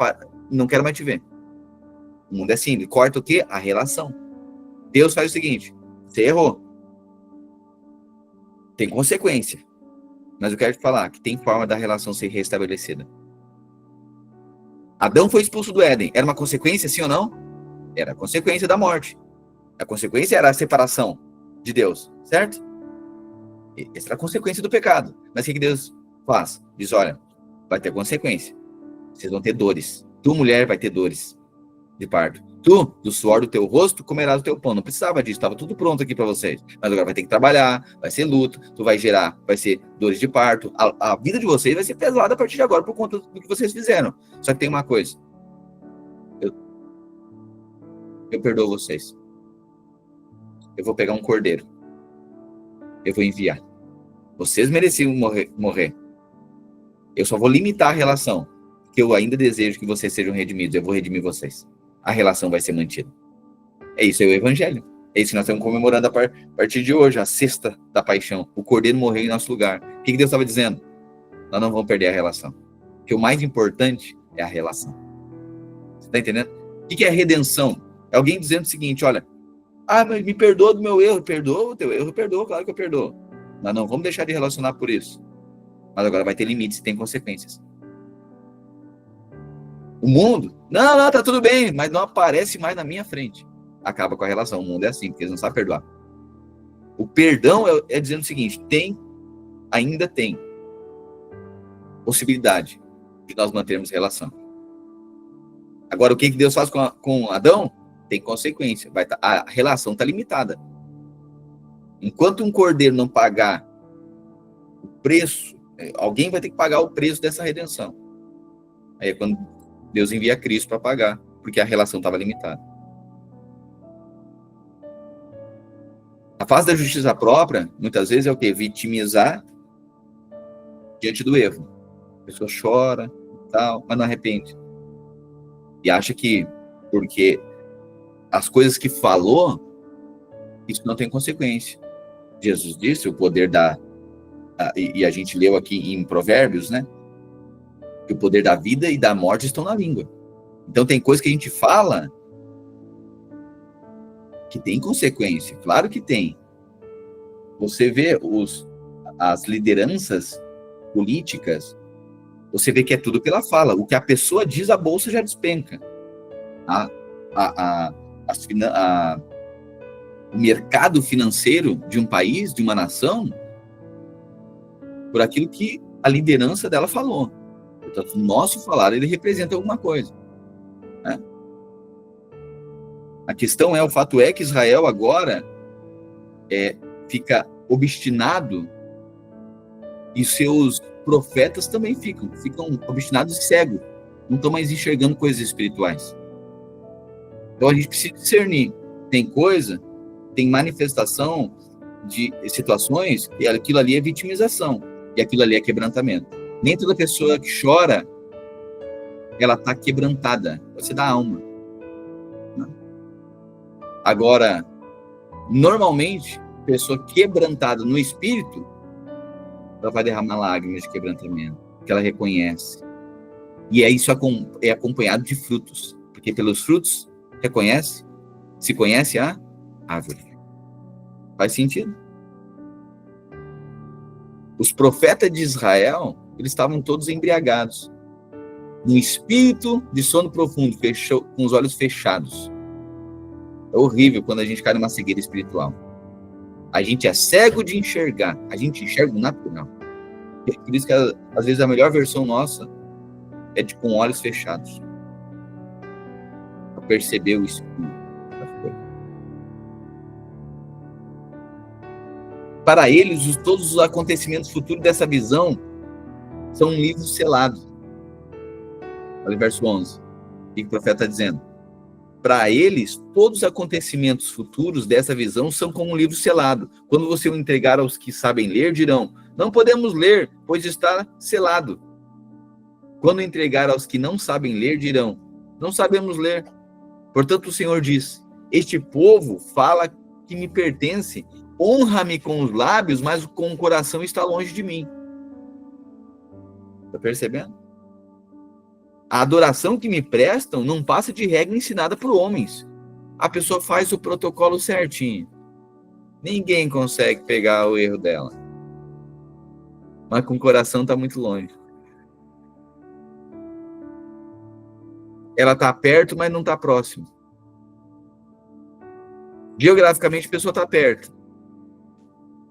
quero mais te ver. O mundo é assim, ele corta o quê? A relação. Deus faz o seguinte, você errou. Tem consequência. Mas eu quero te falar que tem forma da relação ser restabelecida. Adão foi expulso do Éden. Era uma consequência, sim ou não? Era a consequência da morte. A consequência era a separação de Deus, certo? Essa era a consequência do pecado. Mas o que Deus faz? Diz, olha, vai ter consequência. Vocês vão ter dores. Tu, mulher, vai ter dores de parto. Tu, do suor do teu rosto, comerás o teu pão. Não precisava disso, estava tudo pronto aqui para vocês. Mas agora vai ter que trabalhar, vai ser luto, tu vai gerar, vai ser dores de parto. A vida de vocês vai ser pesada a partir de agora por conta do que vocês fizeram. Só que tem uma coisa. Eu perdoo vocês. Eu vou pegar um cordeiro. Eu vou enviar. Vocês mereciam morrer. Eu só vou limitar a relação. Porque eu ainda desejo que vocês sejam redimidos. Eu vou redimir vocês. A relação vai ser mantida. É isso, é o evangelho. É isso que nós estamos comemorando a partir de hoje, a sexta da paixão. O cordeiro morreu em nosso lugar. O que Deus estava dizendo? Nós não vamos perder a relação. Porque o mais importante é a relação. Você está entendendo? O que é redenção? É alguém dizendo o seguinte, olha, mas me perdoa do meu erro. Perdoa o teu erro, perdoa, claro que eu perdoo. Mas não vamos deixar de relacionar por isso. Mas agora vai ter limites e tem consequências. O mundo, não, tá tudo bem, mas não aparece mais na minha frente. Acaba com a relação. O mundo é assim, porque eles não sabem perdoar. O perdão é dizendo o seguinte, ainda tem possibilidade de nós mantermos relação. Agora, o que Deus faz com Adão? Tem consequência. A relação está limitada. Enquanto um cordeiro não pagar o preço, alguém vai ter que pagar o preço dessa redenção. Aí é quando Deus envia Cristo para pagar, porque a relação estava limitada. A fase da justiça própria, muitas vezes, é o quê? Vitimizar diante do erro. A pessoa chora, tal, mas não arrepende. E acha que, porque as coisas que falou, isso não tem consequência. Jesus disse, o poder e a gente leu aqui em Provérbios, né? Que o poder da vida e da morte estão na língua. Então tem coisa que a gente fala que tem consequência, claro que tem. Você vê as lideranças políticas, você vê que é tudo pela fala. O que a pessoa diz, a bolsa já despenca. O mercado financeiro de um país, de uma nação, por aquilo que a liderança dela falou. Portanto, o nosso falar, ele representa alguma coisa. Né? A questão o fato é que Israel agora fica obstinado e seus profetas também ficam obstinados e cegos. Não estão mais enxergando coisas espirituais. Então a gente precisa discernir. Tem manifestação de situações e aquilo ali é vitimização. E aquilo ali é quebrantamento. Nem toda pessoa que chora, ela está quebrantada. Você dá alma. Agora, normalmente, pessoa quebrantada no espírito, ela vai derramar lágrimas de quebrantamento, que ela reconhece. E isso é acompanhado de frutos, porque pelos frutos se conhece a árvore. Faz sentido? Os profetas de Israel, eles estavam todos embriagados, num espírito de sono profundo, com os olhos fechados. É horrível quando a gente cai numa cegueira espiritual. A gente é cego de enxergar, a gente enxerga o natural. Por isso que, às vezes, a melhor versão nossa é de com olhos fechados, para perceber o espírito da coisa. Para eles, todos os acontecimentos futuros dessa visão são um livro selado. Olha o verso 11. O que o profeta está dizendo? Para eles, todos os acontecimentos futuros dessa visão são como um livro selado. Quando você o entregar aos que sabem ler, dirão: não podemos ler, pois está selado. Quando entregar aos que não sabem ler, dirão: não sabemos ler. Portanto, o Senhor diz: este povo fala que me pertence, honra-me com os lábios, mas com o coração está longe de mim. Está percebendo? A adoração que me prestam não passa de regra ensinada por homens. A pessoa faz o protocolo certinho. Ninguém consegue pegar o erro dela. Mas com o coração está muito longe. Ela está perto, mas não está próximo. Geograficamente, a pessoa está perto.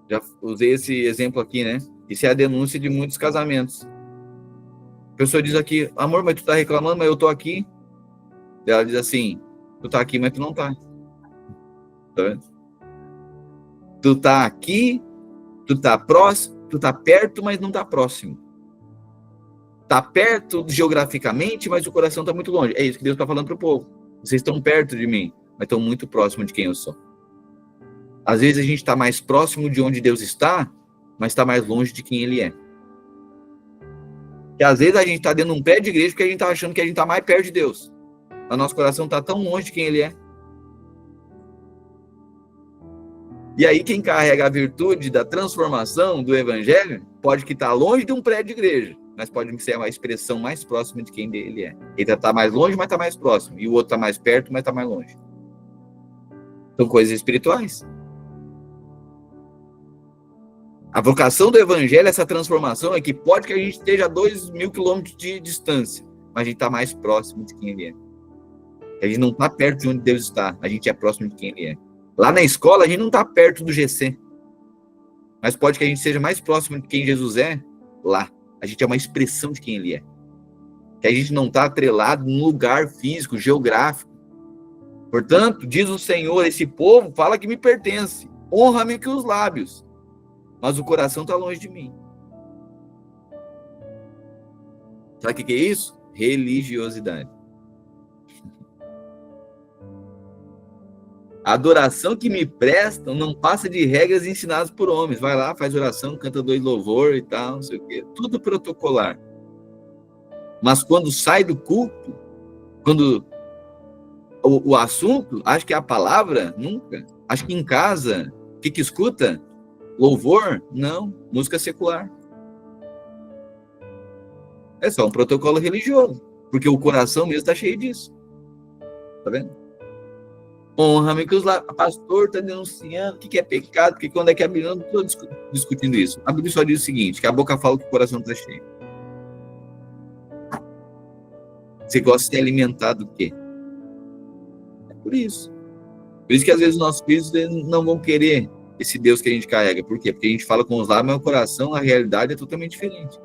Já usei esse exemplo aqui, né? Isso é a denúncia de muitos casamentos. A pessoa diz aqui: amor, mas tu tá reclamando, mas eu tô aqui. Ela diz assim: tu tá aqui, mas tu não tá. Tá vendo? Tu tá aqui, tu tá próximo, tu tá perto, mas não tá próximo. Tá perto geograficamente, mas o coração tá muito longe. É isso que Deus tá falando pro povo. Vocês estão perto de mim, mas estão muito próximo de quem eu sou. Às vezes a gente tá mais próximo de onde Deus está, mas tá mais longe de quem Ele é. Que às vezes a gente está dentro de um pé de igreja porque a gente está achando que a gente está mais perto de Deus. O nosso coração está tão longe de quem Ele é. E aí quem carrega a virtude da transformação do Evangelho pode que estar longe de um prédio de igreja, mas pode ser uma expressão mais próxima de quem Ele é. Ele está mais longe, mas está mais próximo. E o outro está mais perto, mas está mais longe. São coisas espirituais. A vocação do Evangelho, essa transformação, é que pode que a gente esteja a 2.000 quilômetros de distância, mas a gente está mais próximo de quem Ele é. A gente não está perto de onde Deus está, a gente é próximo de quem Ele é. Lá na escola, a gente não está perto do GC, mas pode que a gente seja mais próximo de quem Jesus é lá. A gente é uma expressão de quem Ele é. Que a gente não está atrelado num lugar físico, geográfico. Portanto, diz o Senhor: esse povo fala que me pertence, honra-me com os lábios, mas o coração está longe de mim. Sabe o que é isso? Religiosidade. A adoração que me prestam não passa de regras ensinadas por homens. Vai lá, faz oração, canta 2 louvor e tal, não sei o quê. Tudo protocolar. Mas quando sai do culto, quando o assunto, acho que é a palavra, nunca. Acho que em casa, o que escuta? Louvor? Não. Música secular. É só um protocolo religioso. Porque o coração mesmo está cheio disso. Tá vendo? Honra-me que os pastor está denunciando o que é pecado, que quando é que a Bíblia, não estou discutindo isso. A Bíblia só diz o seguinte: que a boca fala que o coração está cheio. Você gosta de ser alimentado do quê? É por isso. Por isso que às vezes os nossos filhos não vão querer esse Deus que a gente carrega. Por quê? Porque a gente fala com os lábios, mas o coração, a realidade é totalmente diferente.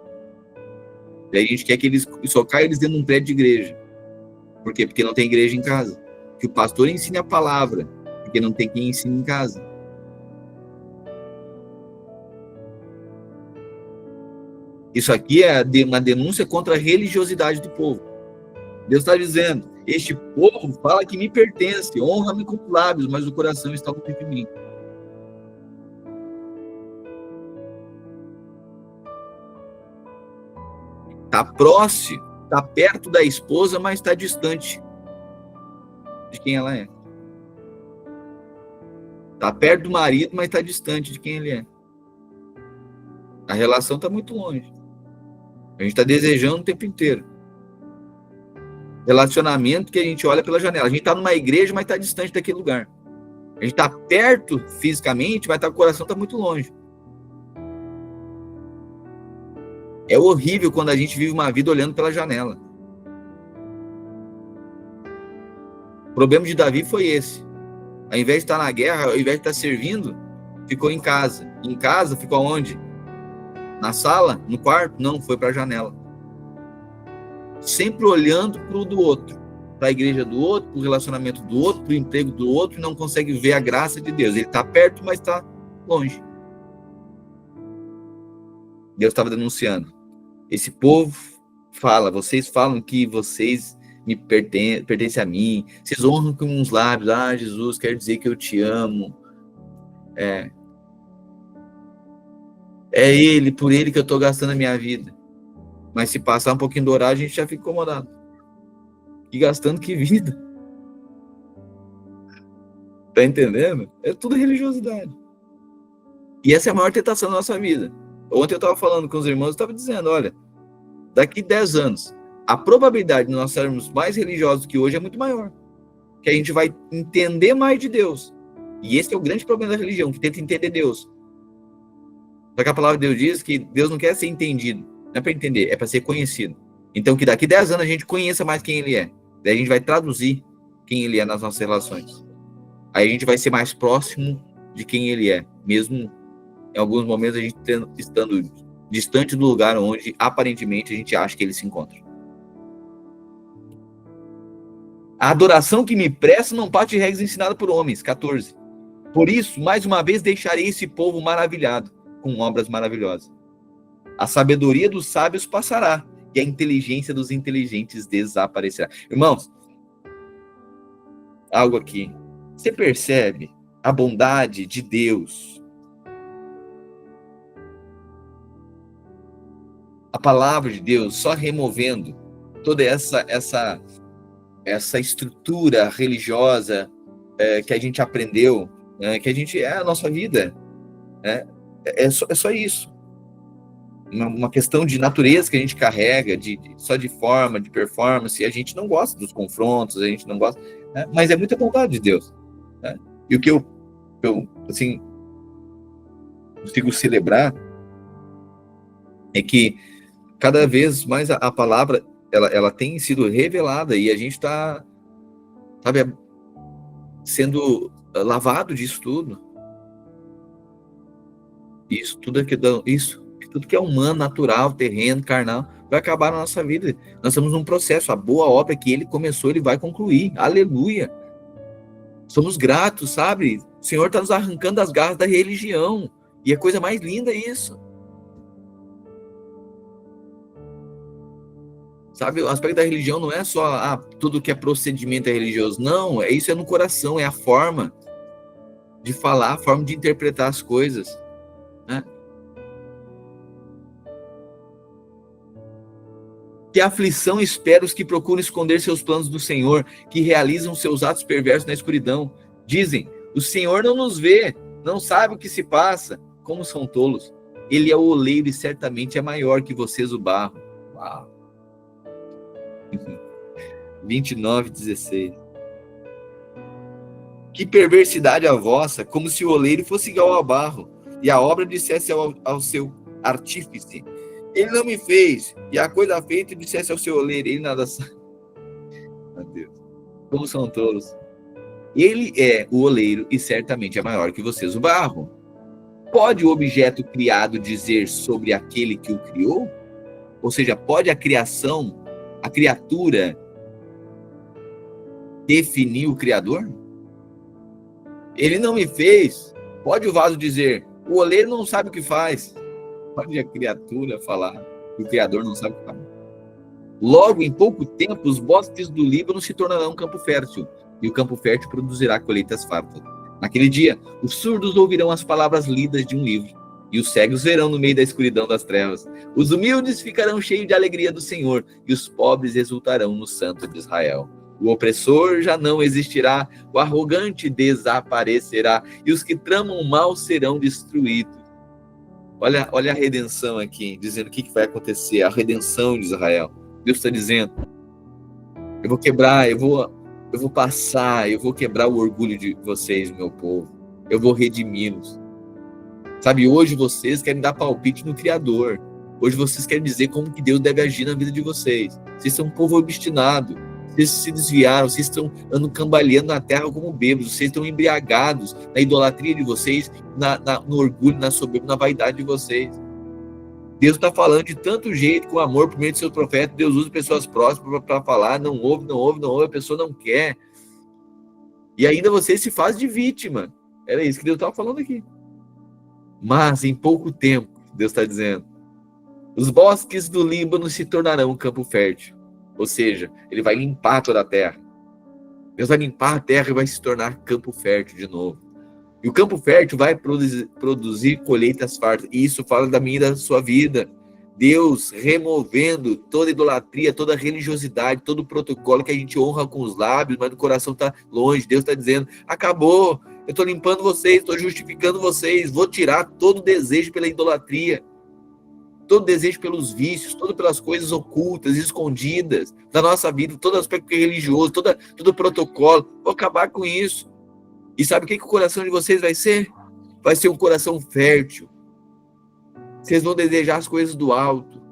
E aí a gente quer que eles só caiam eles dentro de um prédio de igreja. Por quê? Porque não tem igreja em casa. Que o pastor ensine a palavra, porque não tem quem ensine em casa. Isso aqui é uma denúncia contra a religiosidade do povo. Deus está dizendo: este povo fala que me pertence, honra-me com os lábios, mas o coração está longe de mim. Está próximo, está perto da esposa, mas está distante de quem ela é. Está perto do marido, mas está distante de quem ele é. A relação está muito longe. A gente está desejando o tempo inteiro. Relacionamento que a gente olha pela janela. A gente está numa igreja, mas está distante daquele lugar. A gente está perto fisicamente, mas o coração está muito longe. É horrível quando a gente vive uma vida olhando pela janela. O problema de Davi foi esse. Ao invés de estar na guerra, ao invés de estar servindo, ficou em casa. Em casa, ficou onde? Na sala? No quarto? Não, foi para a janela. Sempre olhando para o do outro. Para a igreja do outro, para o relacionamento do outro, para o emprego do outro, e não consegue ver a graça de Deus. Ele está perto, mas está longe. Deus estava denunciando. Esse povo fala, vocês falam que vocês me pertencem a mim, vocês honram com os lábios, Jesus, quer dizer que eu te amo. É ele, por ele que eu estou gastando a minha vida. Mas se passar um pouquinho do horário, a gente já fica incomodado. E gastando que vida? Tá entendendo? É tudo religiosidade. E essa é a maior tentação da nossa vida. Ontem eu estava falando com os irmãos, eu estava dizendo, olha, daqui 10 anos, a probabilidade de nós sermos mais religiosos que hoje é muito maior. Que a gente vai entender mais de Deus. E esse é o grande problema da religião, que tenta entender Deus. Só que a palavra de Deus diz que Deus não quer ser entendido. Não é para entender, é para ser conhecido. Então que daqui 10 anos a gente conheça mais quem Ele é. Daí a gente vai traduzir quem Ele é nas nossas relações. Aí a gente vai ser mais próximo de quem Ele é. Mesmo em alguns momentos a gente estando distante do lugar onde aparentemente a gente acha que Ele se encontra. A adoração que me presta não parte de regras ensinadas por homens. 14. Por isso, mais uma vez, deixarei esse povo maravilhado com obras maravilhosas. A sabedoria dos sábios passará e a inteligência dos inteligentes desaparecerá. Irmãos, algo aqui. Você percebe a bondade de Deus? A palavra de Deus só removendo toda essa estrutura religiosa que a gente aprendeu, que a gente é a nossa vida. É só isso. Uma questão de natureza que a gente carrega, só de forma, de performance, e a gente não gosta dos confrontos, a gente não gosta, mas é muita bondade de Deus. E o que eu assim, consigo celebrar é que cada vez mais a palavra ela tem sido revelada e a gente está, sabe, sendo lavado disso tudo. Isso tudo tudo que é humano, natural, terreno, carnal, vai acabar na nossa vida. Nós estamos num processo, a boa obra que Ele começou, Ele vai concluir. Aleluia! Somos gratos, sabe? O Senhor está nos arrancando das garras da religião. E é coisa mais linda isso. Sabe, o aspecto da religião não é só tudo que é procedimento é religioso. Não, isso é no coração, é a forma de falar, a forma de interpretar as coisas. Que aflição espera os que procuram esconder seus planos do Senhor, que realizam seus atos perversos na escuridão. Dizem, o Senhor não nos vê, não sabe o que se passa. Como são tolos. Ele é o oleiro e certamente é maior que vocês o barro. Uau. 29:16. Que perversidade a vossa, como se o oleiro fosse igual ao barro, e a obra dissesse ao seu artífice, ele não me fez, e a coisa feita dissesse ao seu oleiro, ele nada sabe. Meu Deus, como são tolos. Ele é o oleiro e certamente é maior que vocês o barro. Pode o objeto criado dizer sobre aquele que o criou? Ou seja, pode a criação, a criatura, definir o Criador? Ele não me fez. Pode o vaso dizer, o oleiro não sabe o que faz. Pode a criatura falar que o Criador não sabe o que faz. Logo, em pouco tempo, os bosques do Líbano se tornarão um campo fértil, e o campo fértil produzirá colheitas fartas. Naquele dia, os surdos ouvirão as palavras lidas de um livro, e os cegos verão no meio da escuridão das trevas. Os humildes ficarão cheios de alegria do Senhor, e os pobres exultarão no Santo de Israel. O opressor já não existirá, o arrogante desaparecerá, e os que tramam o mal serão destruídos. Olha a redenção aqui, dizendo o que vai acontecer, a redenção de Israel. Deus está dizendo, Eu vou quebrar, eu vou passar, eu vou quebrar o orgulho de vocês, meu povo. Eu vou redimi-los. Sabe, hoje vocês querem dar palpite no Criador. Hoje vocês querem dizer como que Deus deve agir na vida de vocês. Vocês são um povo obstinado. Vocês se desviaram, vocês estão andando cambaleando na terra como bêbados. Vocês estão embriagados na idolatria de vocês, no orgulho, na soberba, na vaidade de vocês. Deus está falando de tanto jeito, com amor, por meio de seus profetas. Deus usa pessoas próximas para falar, não ouve, a pessoa não quer. E ainda você se faz de vítima. Era isso que Deus estava falando aqui. Mas em pouco tempo, Deus está dizendo, os bosques do Líbano se tornarão um campo fértil. Ou seja, ele vai limpar toda a terra. Deus vai limpar a terra e vai se tornar campo fértil de novo. E o campo fértil vai produzir colheitas fartas. E isso fala da minha e da sua vida. Deus removendo toda idolatria, toda religiosidade, todo protocolo que a gente honra com os lábios, mas o coração está longe. Deus está dizendo, acabou. Eu estou limpando vocês, estou justificando vocês. Vou tirar todo o desejo pela idolatria. Todo desejo pelos vícios, todo pelas coisas ocultas, escondidas da nossa vida, todo aspecto religioso, todo protocolo. Vou acabar com isso. E sabe o que o coração de vocês vai ser? Vai ser um coração fértil. Vocês vão desejar as coisas do alto.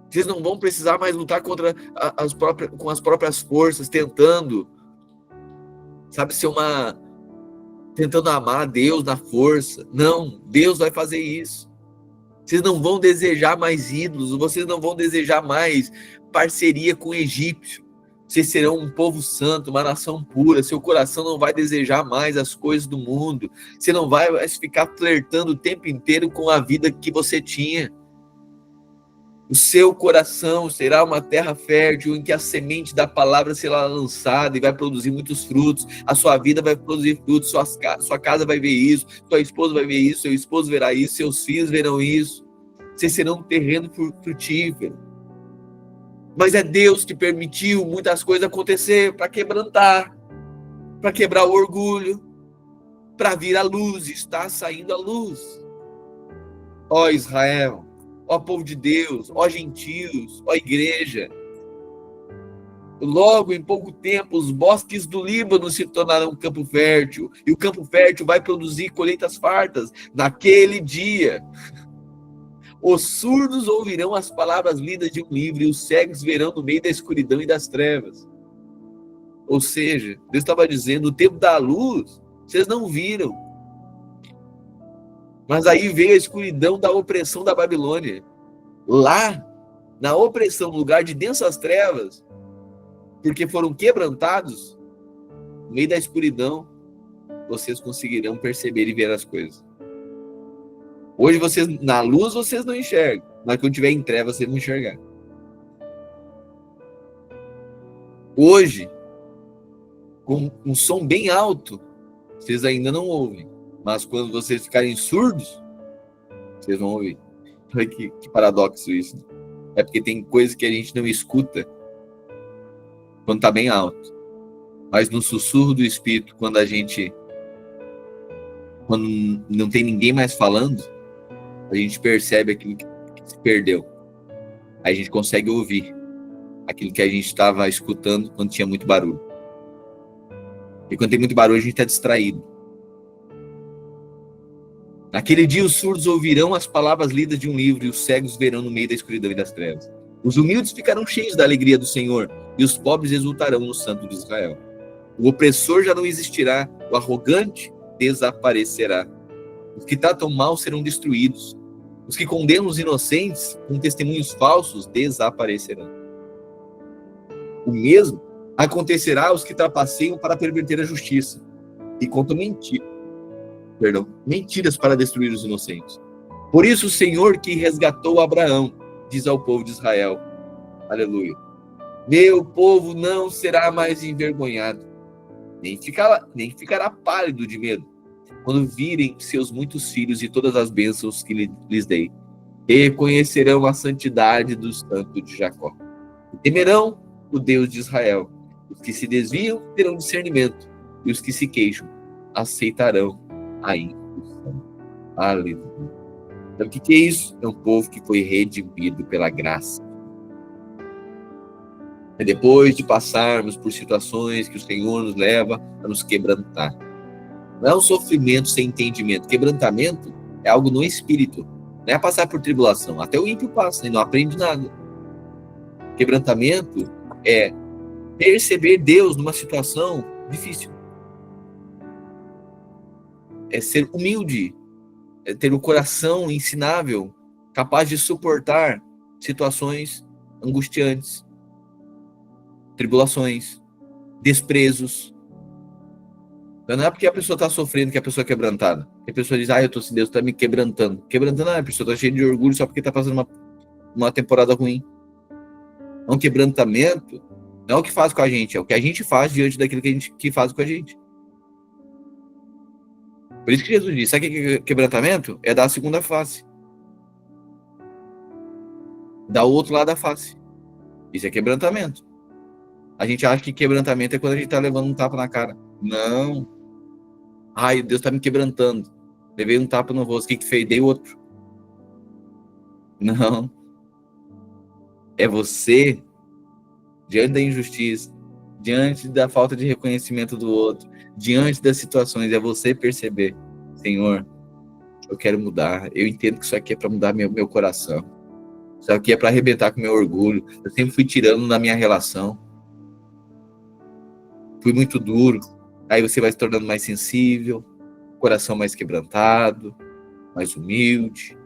Vocês não vão precisar mais lutar contra com as próprias forças, tentando, sabe, tentando amar a Deus na força. Não, Deus vai fazer isso. Vocês não vão desejar mais ídolos, vocês não vão desejar mais parceria com o egípcio. Vocês serão um povo santo, uma nação pura. Seu coração não vai desejar mais as coisas do mundo. Você não vai ficar flertando o tempo inteiro com a vida que você tinha. O seu coração será uma terra fértil em que a semente da palavra será lançada e vai produzir muitos frutos. A sua vida vai produzir frutos, sua casa vai ver isso, sua esposa vai ver isso, seu esposo verá isso, seus filhos verão isso. Vocês serão um terreno frutífero. Mas é Deus que permitiu muitas coisas acontecer para quebrantar, para quebrar o orgulho, para vir a luz, está saindo a luz. Ó Israel, ó povo de Deus, ó gentios, ó igreja. Logo, em pouco tempo, os bosques do Líbano se tornarão um campo fértil, e o campo fértil vai produzir colheitas fartas. Naquele dia, os surdos ouvirão as palavras lidas de um livro, e os cegos verão no meio da escuridão e das trevas. Ou seja, Deus estava dizendo, o tempo da luz, vocês não viram. Mas aí veio a escuridão da opressão da Babilônia. Lá, na opressão, no lugar de densas trevas, porque foram quebrantados, no meio da escuridão, vocês conseguirão perceber e ver as coisas. Hoje, vocês, na luz, vocês não enxergam. Mas quando estiver em trevas, vocês vão enxergar. Hoje, com um som bem alto, vocês ainda não ouvem. Mas quando vocês ficarem surdos, vocês vão ouvir. Olha que paradoxo isso. É porque tem coisas que a gente não escuta quando está bem alto. Mas no sussurro do Espírito, quando não tem ninguém mais falando, a gente percebe aquilo que se perdeu. Aí a gente consegue ouvir aquilo que a gente estava escutando quando tinha muito barulho. E quando tem muito barulho, a gente está distraído. Naquele dia, os surdos ouvirão as palavras lidas de um livro, e os cegos verão no meio da escuridão e das trevas. Os humildes ficarão cheios da alegria do Senhor, e os pobres exultarão no Santo de Israel. O opressor já não existirá, o arrogante desaparecerá. Os que tratam mal serão destruídos. Os que condenam os inocentes com testemunhos falsos desaparecerão. O mesmo acontecerá aos que trapaceiam para perverter a justiça e contam mentiras para destruir os inocentes. Por isso o Senhor que resgatou Abraão diz ao povo de Israel, aleluia, meu povo não será mais envergonhado, nem ficará pálido de medo, quando virem seus muitos filhos e todas as bênçãos que lhes dei. Reconhecerão a santidade do Santo de Jacó. E temerão o Deus de Israel. Os que se desviam terão discernimento, e os que se queixam aceitarão a instrução. Aleluia. Então, o que é isso? É um povo que foi redimido pela graça. É depois de passarmos por situações que o Senhor nos leva a nos quebrantar. Não é um sofrimento sem entendimento. Quebrantamento é algo no espírito. Não é passar por tribulação. Até o ímpio passa e não aprende nada. Quebrantamento é perceber Deus numa situação difícil. É ser humilde. É ter o coração ensinável, capaz de suportar situações angustiantes, tribulações, desprezos. Não é porque a pessoa está sofrendo que a pessoa é quebrantada. Que a pessoa diz, Deus está me quebrantando. Quebrantando, a pessoa está cheia de orgulho só porque está passando uma temporada ruim. Um quebrantamento não é o que faz com a gente, é o que a gente faz diante daquilo que faz com a gente. Por isso que Jesus diz, sabe o que é quebrantamento? É dar a segunda face. Dar o outro lado da face. Isso é quebrantamento. A gente acha que quebrantamento é quando a gente está levando um tapa na cara. Não. Deus está me quebrantando. Levei um tapa no rosto. O que fez? Dei outro. Não. É você, diante da injustiça, diante da falta de reconhecimento do outro, diante das situações, é você perceber, Senhor, eu quero mudar. Eu entendo que isso aqui é para mudar meu coração. Isso aqui é para arrebentar com meu orgulho. Eu sempre fui tirando na minha relação. Fui muito duro. Aí você vai se tornando mais sensível, coração mais quebrantado, mais humilde,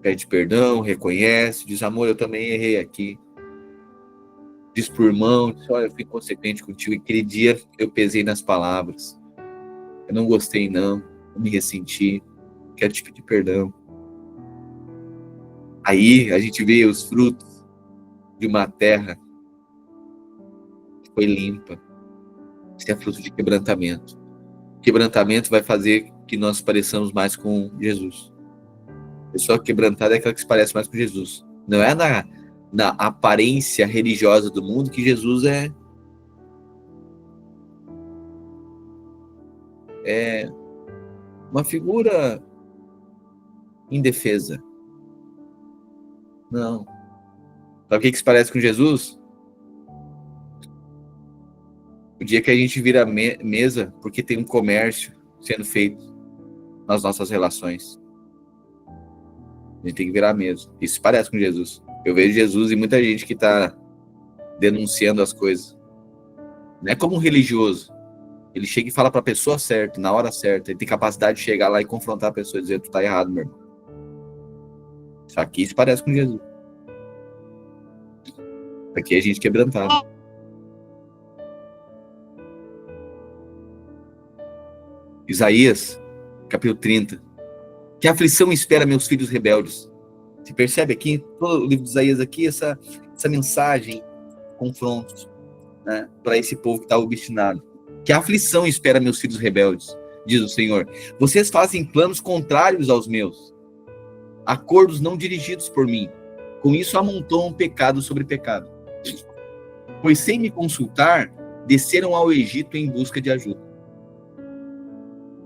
pede perdão, reconhece, diz, amor, eu também errei aqui. Diz pro irmão, diz, olha, eu fui inconsequente contigo, e aquele dia eu pesei nas palavras. Eu não gostei não, eu me ressenti, quero te pedir perdão. Aí a gente vê os frutos de uma terra que foi limpa. Isso é fruto de quebrantamento. Quebrantamento vai fazer que nós pareçamos mais com Jesus. A pessoa quebrantada é aquela que se parece mais com Jesus. Não é na aparência religiosa do mundo que Jesus é uma figura indefesa. Não. Sabe o que se parece com Jesus? O dia que a gente vira mesa porque tem um comércio sendo feito nas nossas relações. A gente tem que virar mesa. Isso parece com Jesus. Eu vejo Jesus e muita gente que está denunciando as coisas. Não é como um religioso. Ele chega e fala para a pessoa certa, na hora certa. Ele tem capacidade de chegar lá e confrontar a pessoa e dizer, tu tá errado, meu irmão. Isso aqui se parece com Jesus. Isso aqui é gente quebrantada. Isaías, capítulo 30. Que aflição espera meus filhos rebeldes. Você percebe aqui, todo o livro de Isaías aqui, essa mensagem, confrontos, né, para esse povo que está obstinado. Que aflição espera meus filhos rebeldes, diz o Senhor. Vocês fazem planos contrários aos meus, acordos não dirigidos por mim. Com isso amontoam pecado sobre pecado. Pois sem me consultar, desceram ao Egito em busca de ajuda.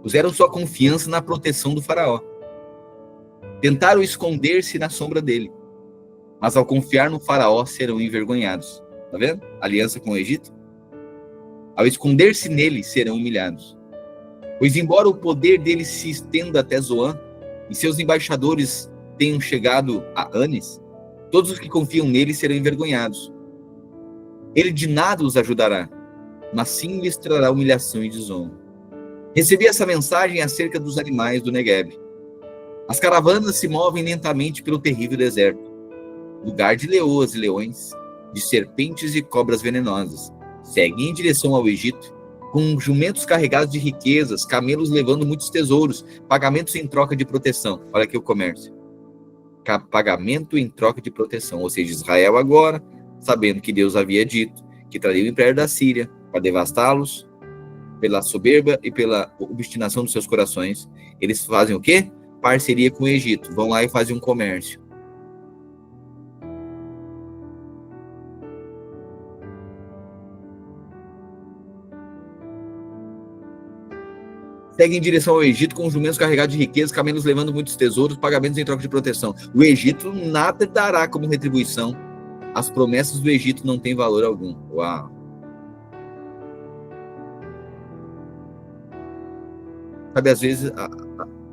Puseram sua confiança na proteção do faraó. Tentaram esconder-se na sombra dele. Mas ao confiar no faraó, serão envergonhados. Tá vendo? Aliança com o Egito. Ao esconder-se nele, serão humilhados. Pois embora o poder dele se estenda até Zoan, e seus embaixadores tenham chegado a Anes, todos os que confiam nele serão envergonhados. Ele de nada os ajudará, mas sim lhes trará humilhação e desonra. Recebi essa mensagem acerca dos animais do Negueb. As caravanas se movem lentamente pelo terrível deserto, lugar de leoas e leões, de serpentes e cobras venenosas. Seguem em direção ao Egito, com jumentos carregados de riquezas, camelos levando muitos tesouros, pagamentos em troca de proteção. Olha aqui o comércio. Pagamento em troca de proteção. Ou seja, Israel agora, sabendo que Deus havia dito que traria o império da Síria para devastá-los, pela soberba e pela obstinação dos seus corações, eles fazem o quê? Parceria com o Egito. Vão lá e fazem um comércio. Seguem em direção ao Egito com jumentos carregados de riquezas, camelos levando muitos tesouros, pagamentos em troca de proteção. O Egito nada dará como retribuição as promessas do Egito não têm valor algum. Uau! Sabe, às vezes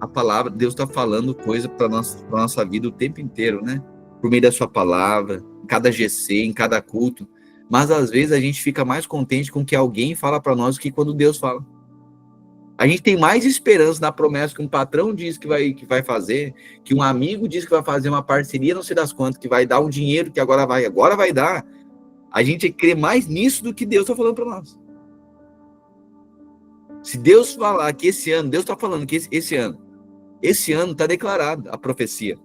a palavra, Deus está falando coisa para nossa vida o tempo inteiro, né? Por meio da sua palavra, em cada GC, em cada culto. Mas às vezes a gente fica mais contente com o que alguém fala para nós do que quando Deus fala. A gente tem mais esperança na promessa que um patrão diz que vai fazer, que um amigo diz que vai fazer uma parceria, não sei das quantas, que vai dar um dinheiro que agora vai dar. A gente crê mais nisso do que Deus está falando para nós. Se Deus falar que esse ano, Deus está falando que esse ano está declarado a profecia.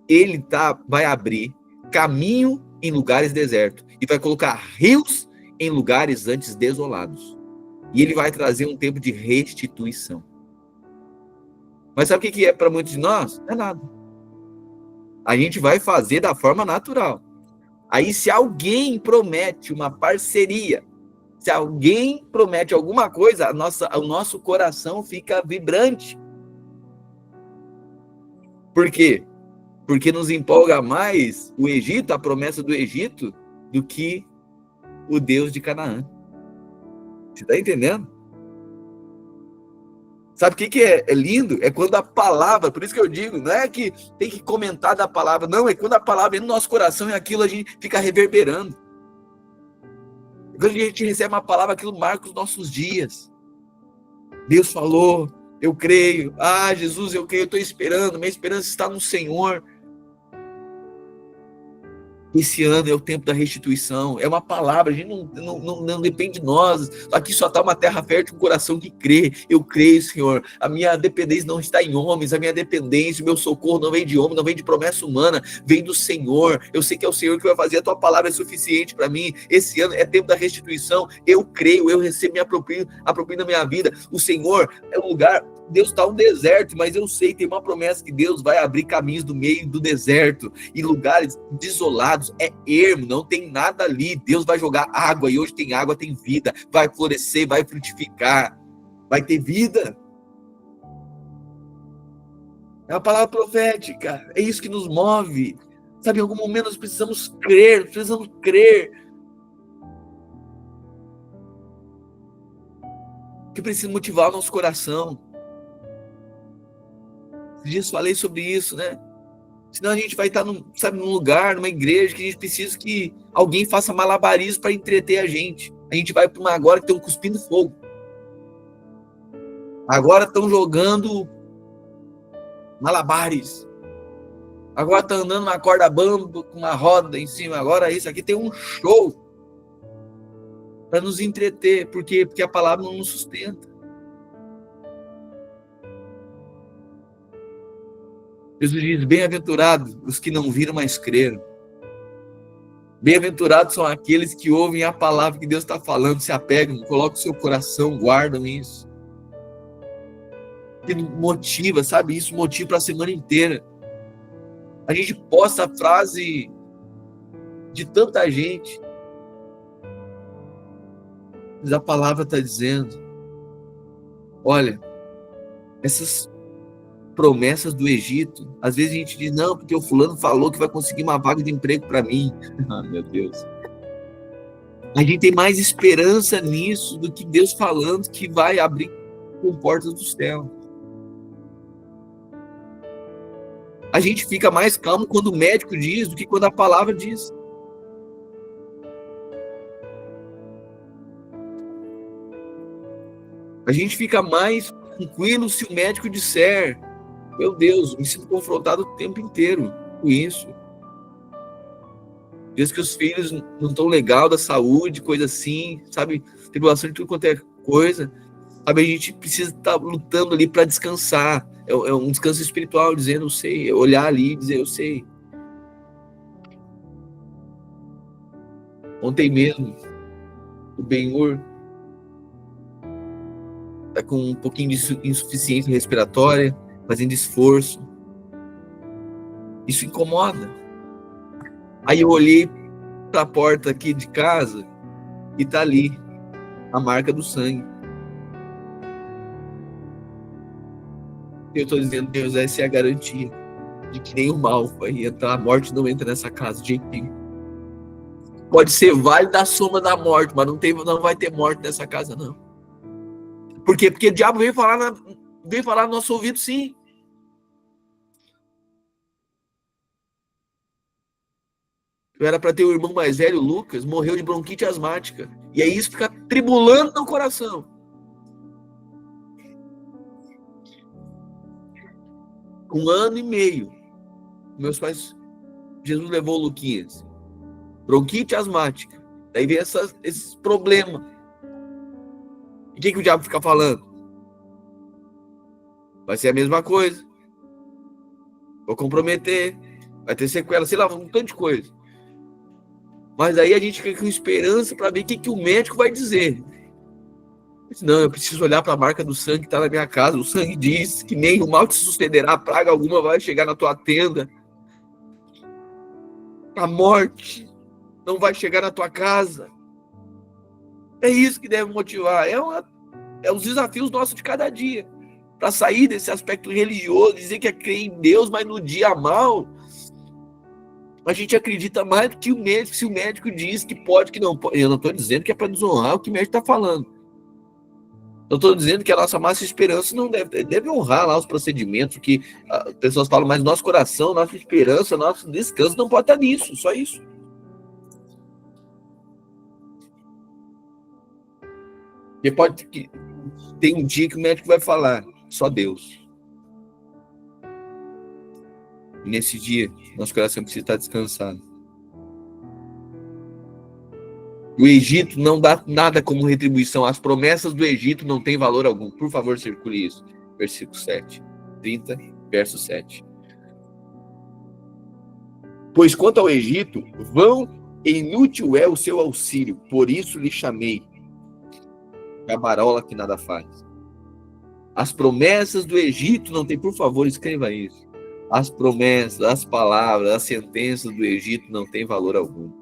Ele vai abrir caminho em lugares desertos e vai colocar rios em lugares antes desolados. E ele vai trazer um tempo de restituição. Mas sabe o que é para muitos de nós? Não é nada. A gente vai fazer da forma natural. Aí, se alguém promete uma parceria, se alguém promete alguma coisa, o nosso coração fica vibrante. Por quê? Porque nos empolga mais o Egito, a promessa do Egito, do que o Deus de Canaã. Você está entendendo? Sabe o que é lindo? É quando a palavra, por isso que eu digo, não é que tem que comentar da palavra, não, é quando a palavra entra no nosso coração e aquilo a gente fica reverberando. Quando a gente recebe uma palavra, aquilo marca os nossos dias. Deus falou, eu creio. Ah, Jesus, eu creio, eu estou esperando. Minha esperança está no Senhor. Esse ano é o tempo da restituição. É uma palavra, a gente não depende de nós. Aqui só está uma terra fértil, um coração que crê. Eu creio, Senhor. A minha dependência não está em homens. A minha dependência, o meu socorro não vem de homem, não vem de promessa humana. Vem do Senhor. Eu sei que é o Senhor que vai fazer. A tua palavra é suficiente para mim. Esse ano é tempo da restituição. Eu creio, eu recebo, me aproprio da minha vida. O Senhor é um lugar... Deus está um deserto, mas eu sei, tem uma promessa que Deus vai abrir caminhos no meio do deserto, e lugares desolados, é ermo, não tem nada ali. Deus vai jogar água, e hoje tem água, tem vida, vai florescer, vai frutificar, vai ter vida. É uma palavra profética, é isso que nos move. Sabe, em algum momento nós precisamos crer, que precisa motivar o nosso coração. Esses dias falei sobre isso, né? Senão a gente vai estar num lugar, numa igreja, que a gente precisa que alguém faça malabarismo para entreter a gente. A gente vai para uma agora que estão cuspindo fogo. Agora estão jogando malabares. Agora estão andando uma corda bamba com uma roda em cima. Agora isso aqui tem um show para nos entreter. Por quê? Porque a palavra não nos sustenta. Jesus diz, bem-aventurados os que não viram, mas creram. Bem-aventurados são aqueles que ouvem a palavra que Deus está falando, se apegam, colocam o seu coração, guardam isso. Que motiva, sabe? Isso motiva para a semana inteira. A gente posta a frase de tanta gente. Mas a palavra está dizendo, olha, essas promessas do Egito, às vezes a gente diz, não, porque o fulano falou que vai conseguir uma vaga de emprego para mim. Ah, meu Deus. A gente tem mais esperança nisso do que Deus falando que vai abrir com portas do céu. A gente fica mais calmo quando o médico diz do que quando a palavra diz. A gente fica mais tranquilo se o médico disser, meu Deus, me sinto confrontado o tempo inteiro com isso. Diz que os filhos não estão legal da saúde, coisa assim, sabe? Tribulação de tudo quanto é coisa. Sabe, a gente precisa estar lutando ali para descansar. É um descanso espiritual, dizendo, eu sei. Olhar ali e dizer, eu sei. Ontem mesmo, o Benhur está com um pouquinho de insuficiência respiratória, fazendo esforço. Isso incomoda. Aí eu olhei para a porta aqui de casa e tá ali a marca do sangue. Eu estou dizendo, Deus, essa é a garantia de que nem o mal vai entrar, a morte não entra nessa casa de jeito nenhum. Pode ser vale da sombra da morte, mas não vai ter morte nessa casa, não. Por quê? Porque o diabo veio falar no nosso ouvido, sim. Eu era para ter o irmão mais velho, o Lucas, morreu de bronquite asmática. E aí isso fica tribulando no coração. Com 1 ano e meio, meus pais, Jesus levou o Luquinhas. Bronquite asmática. Daí vem esses problemas. E o que o diabo fica falando? Vai ser a mesma coisa. Vou comprometer. Vai ter sequela, sei lá, um tanto de coisa. Mas aí a gente fica com esperança para ver o que o médico vai dizer. Não, eu preciso olhar para a marca do sangue que está na minha casa. O sangue diz que nem o mal te sucederá, praga alguma vai chegar na tua tenda. A morte não vai chegar na tua casa. É isso que deve motivar. É os desafios nossos de cada dia. Para sair desse aspecto religioso, dizer que é crer em Deus, mas no dia mal, a gente acredita mais do que o médico. Se o médico diz que pode, que não pode. Eu não estou dizendo que é para desonrar o que o médico está falando. Eu estou dizendo que a nossa máxima esperança não deve honrar lá os procedimentos que as pessoas falam, mas nosso coração, nossa esperança, nosso descanso não pode estar nisso, só isso. Porque pode que tem um dia que o médico vai falar, só Deus. E nesse dia, nosso coração precisa estar descansado. O Egito não dá nada como retribuição. As promessas do Egito não têm valor algum. Por favor, circule isso. Versículo 7. 30, verso 7. Pois quanto ao Egito, vão e inútil é o seu auxílio. Por isso lhe chamei. Camarola que nada faz. As promessas do Egito não têm, por favor, escreva isso. As promessas, as palavras, as sentenças do Egito não têm valor algum.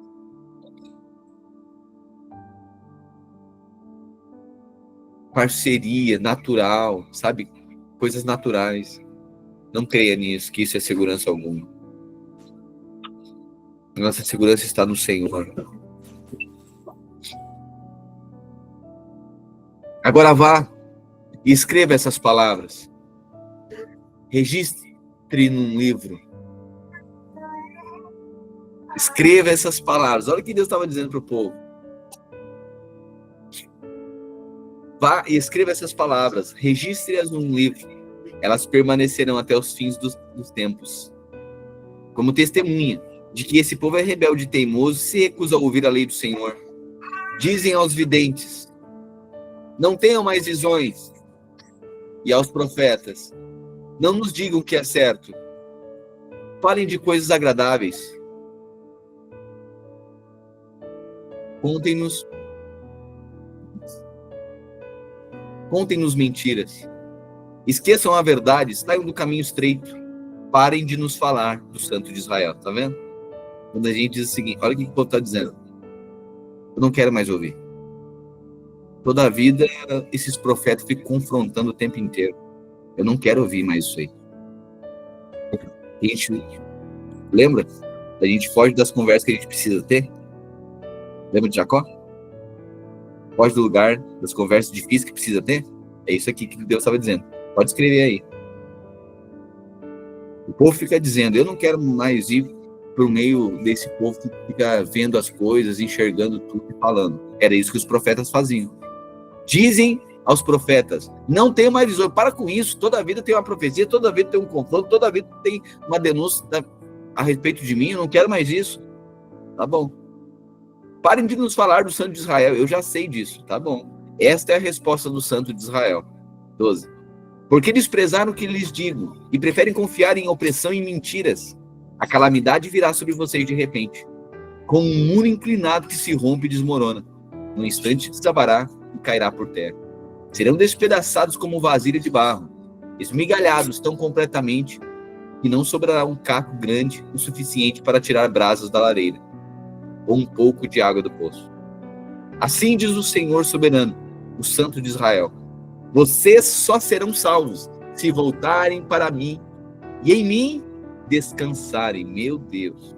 Parceria natural, sabe? Coisas naturais. Não creia nisso, que isso é segurança alguma. Nossa segurança está no Senhor. Agora vá e escreva essas palavras. Registre num livro. Escreva essas palavras. Olha o que Deus estava dizendo para o povo. Vá e escreva essas palavras. Registre-as num livro. Elas permanecerão até os fins dos tempos. Como testemunha de que esse povo é rebelde e teimoso, se recusa a ouvir a lei do Senhor. Dizem aos videntes, não tenham mais visões. E aos profetas, não nos digam o que é certo. Falem de coisas agradáveis. Contem-nos mentiras. Esqueçam a verdade, saiam do caminho estreito. Parem de nos falar do Santo de Israel, tá vendo? Quando a gente diz o seguinte, olha o que o povo está dizendo. Eu não quero mais ouvir. Toda a vida, esses profetas ficam confrontando o tempo inteiro. Eu não quero ouvir mais isso aí. A gente lembra? A gente foge das conversas que a gente precisa ter. Lembra de Jacó? Foge do lugar das conversas difíceis que precisa ter. É isso aqui que Deus estava dizendo. Pode escrever aí. O povo fica dizendo, eu não quero mais ir para o meio desse povo que fica vendo as coisas, enxergando tudo e falando. Era isso que os profetas faziam. Dizem aos profetas, não tenho mais visão, para com isso, toda vida tem uma profecia, toda vida tem um confronto, toda vida tem uma denúncia a respeito de mim, eu não quero mais isso. Tá bom. Parem de nos falar do Santo de Israel, eu já sei disso, tá bom. Esta é a resposta do Santo de Israel. 12. Porque desprezaram o que lhes digo e preferem confiar em opressão e mentiras. A calamidade virá sobre vocês de repente, como um muro inclinado que se rompe e desmorona. No instante desabará e cairá por terra. Serão despedaçados como vasilha de barro, esmigalhados tão completamente que não sobrará um caco grande o suficiente para tirar brasas da lareira, ou um pouco de água do poço. Assim diz o Senhor soberano, o Santo de Israel: vocês só serão salvos se voltarem para mim e em mim descansarem. Meu Deus.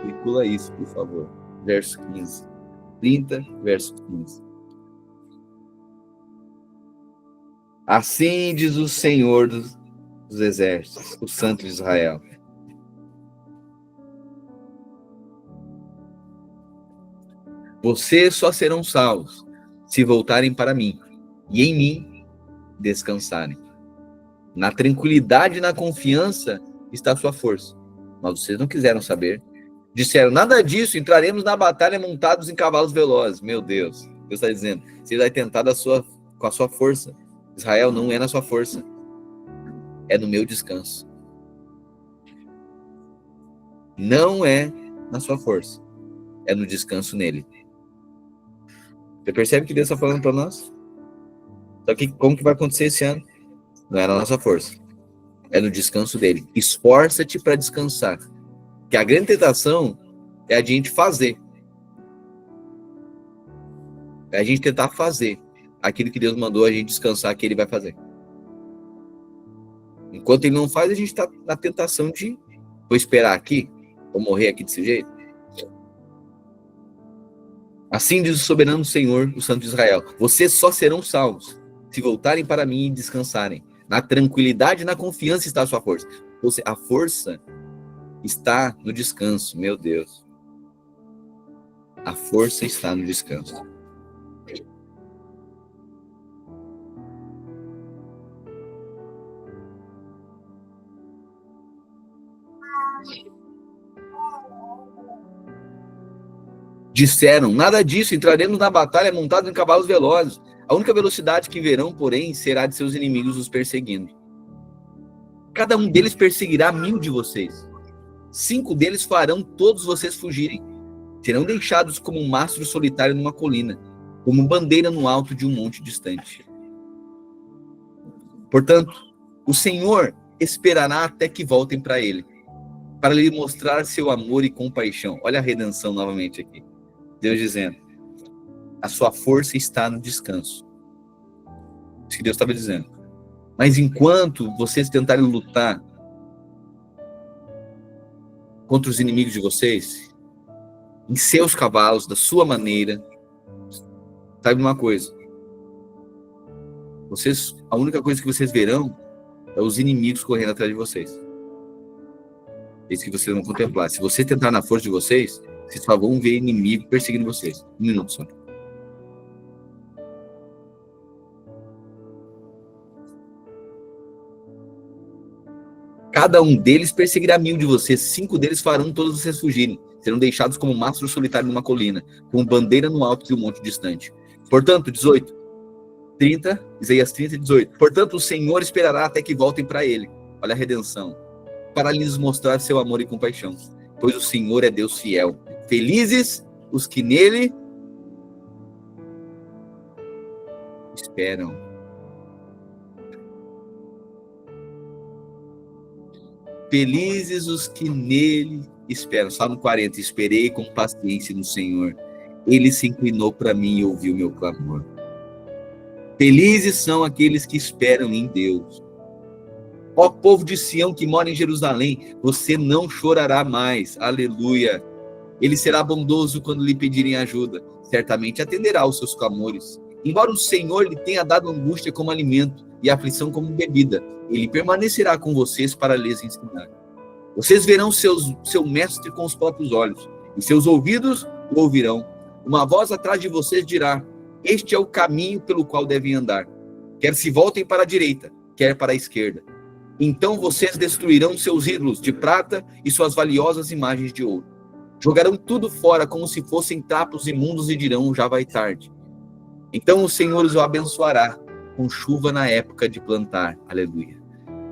Circula isso, por favor. verso 15. 30, verso 15. Assim diz o Senhor dos exércitos, o Santo de Israel. Vocês só serão salvos se voltarem para mim e em mim descansarem. Na tranquilidade e na confiança está a sua força. Mas vocês não quiseram saber. Disseram, nada disso, entraremos na batalha montados em cavalos velozes. Meu Deus, Deus está dizendo, você vai tentar com a sua força. Israel, não é na sua força, é no meu descanso. Não é na sua força, é no descanso nele. Você percebe que Deus está falando para nós? Só que como que vai acontecer esse ano? Não é na nossa força, é no descanso dele. Esforça-te para descansar. Que a grande tentação é a gente fazer. É a gente tentar fazer aquilo que Deus mandou a gente descansar, que ele vai fazer. Enquanto ele não faz, a gente está na tentação de vou esperar aqui, vou morrer aqui desse jeito. Assim diz o soberano Senhor, o Santo de Israel, vocês só serão salvos se voltarem para mim e descansarem. Na tranquilidade e na confiança está a sua força. A força está no descanso, meu Deus. A força está no descanso. Disseram, nada disso, entraremos na batalha montados em cavalos velozes. A única velocidade que verão, porém, será de seus inimigos os perseguindo. Cada um deles perseguirá 1000 de vocês. 5 deles farão todos vocês fugirem. Serão deixados como um mastro solitário numa colina, como bandeira no alto de um monte distante. Portanto, o Senhor esperará até que voltem para ele, para lhe mostrar seu amor e compaixão. Olha a redenção novamente aqui. Deus dizendo, a sua força está no descanso. Isso que Deus estava dizendo. Mas enquanto vocês tentarem lutar contra os inimigos de vocês, em seus cavalos, da sua maneira, sabe uma coisa? A única coisa que vocês verão é os inimigos correndo atrás de vocês. É isso que vocês vão contemplar. Se você tentar na força de vocês só vão ver inimigo perseguindo vocês. 1 minuto só. Cada um deles perseguirá 1000 de vocês. 5 deles farão todos vocês fugirem. Serão deixados como mastro solitário numa colina, com bandeira no alto de um monte distante. Portanto, 18. 30, Isaías 30, 18. Portanto, o Senhor esperará até que voltem para ele. Olha a redenção. Para lhes mostrar seu amor e compaixão. Pois o Senhor é Deus fiel. Felizes os que nele esperam. Felizes os que nele esperam. Salmo 40. Esperei com paciência no Senhor. Ele se inclinou para mim e ouviu meu clamor. Felizes são aqueles que esperam em Deus. Ó povo de Sião que mora em Jerusalém, você não chorará mais. Aleluia. Ele será bondoso quando lhe pedirem ajuda. Certamente atenderá aos seus clamores. Embora o Senhor lhe tenha dado angústia como alimento e aflição como bebida, ele permanecerá com vocês para lhes ensinar. Vocês verão seu mestre com os próprios olhos, e seus ouvidos o ouvirão. Uma voz atrás de vocês dirá, este é o caminho pelo qual devem andar. Quer se voltem para a direita, quer para a esquerda. Então vocês destruirão seus ídolos de prata e suas valiosas imagens de ouro. Jogarão tudo fora como se fossem trapos imundos e dirão, já vai tarde. Então o Senhor os abençoará com chuva na época de plantar. Aleluia.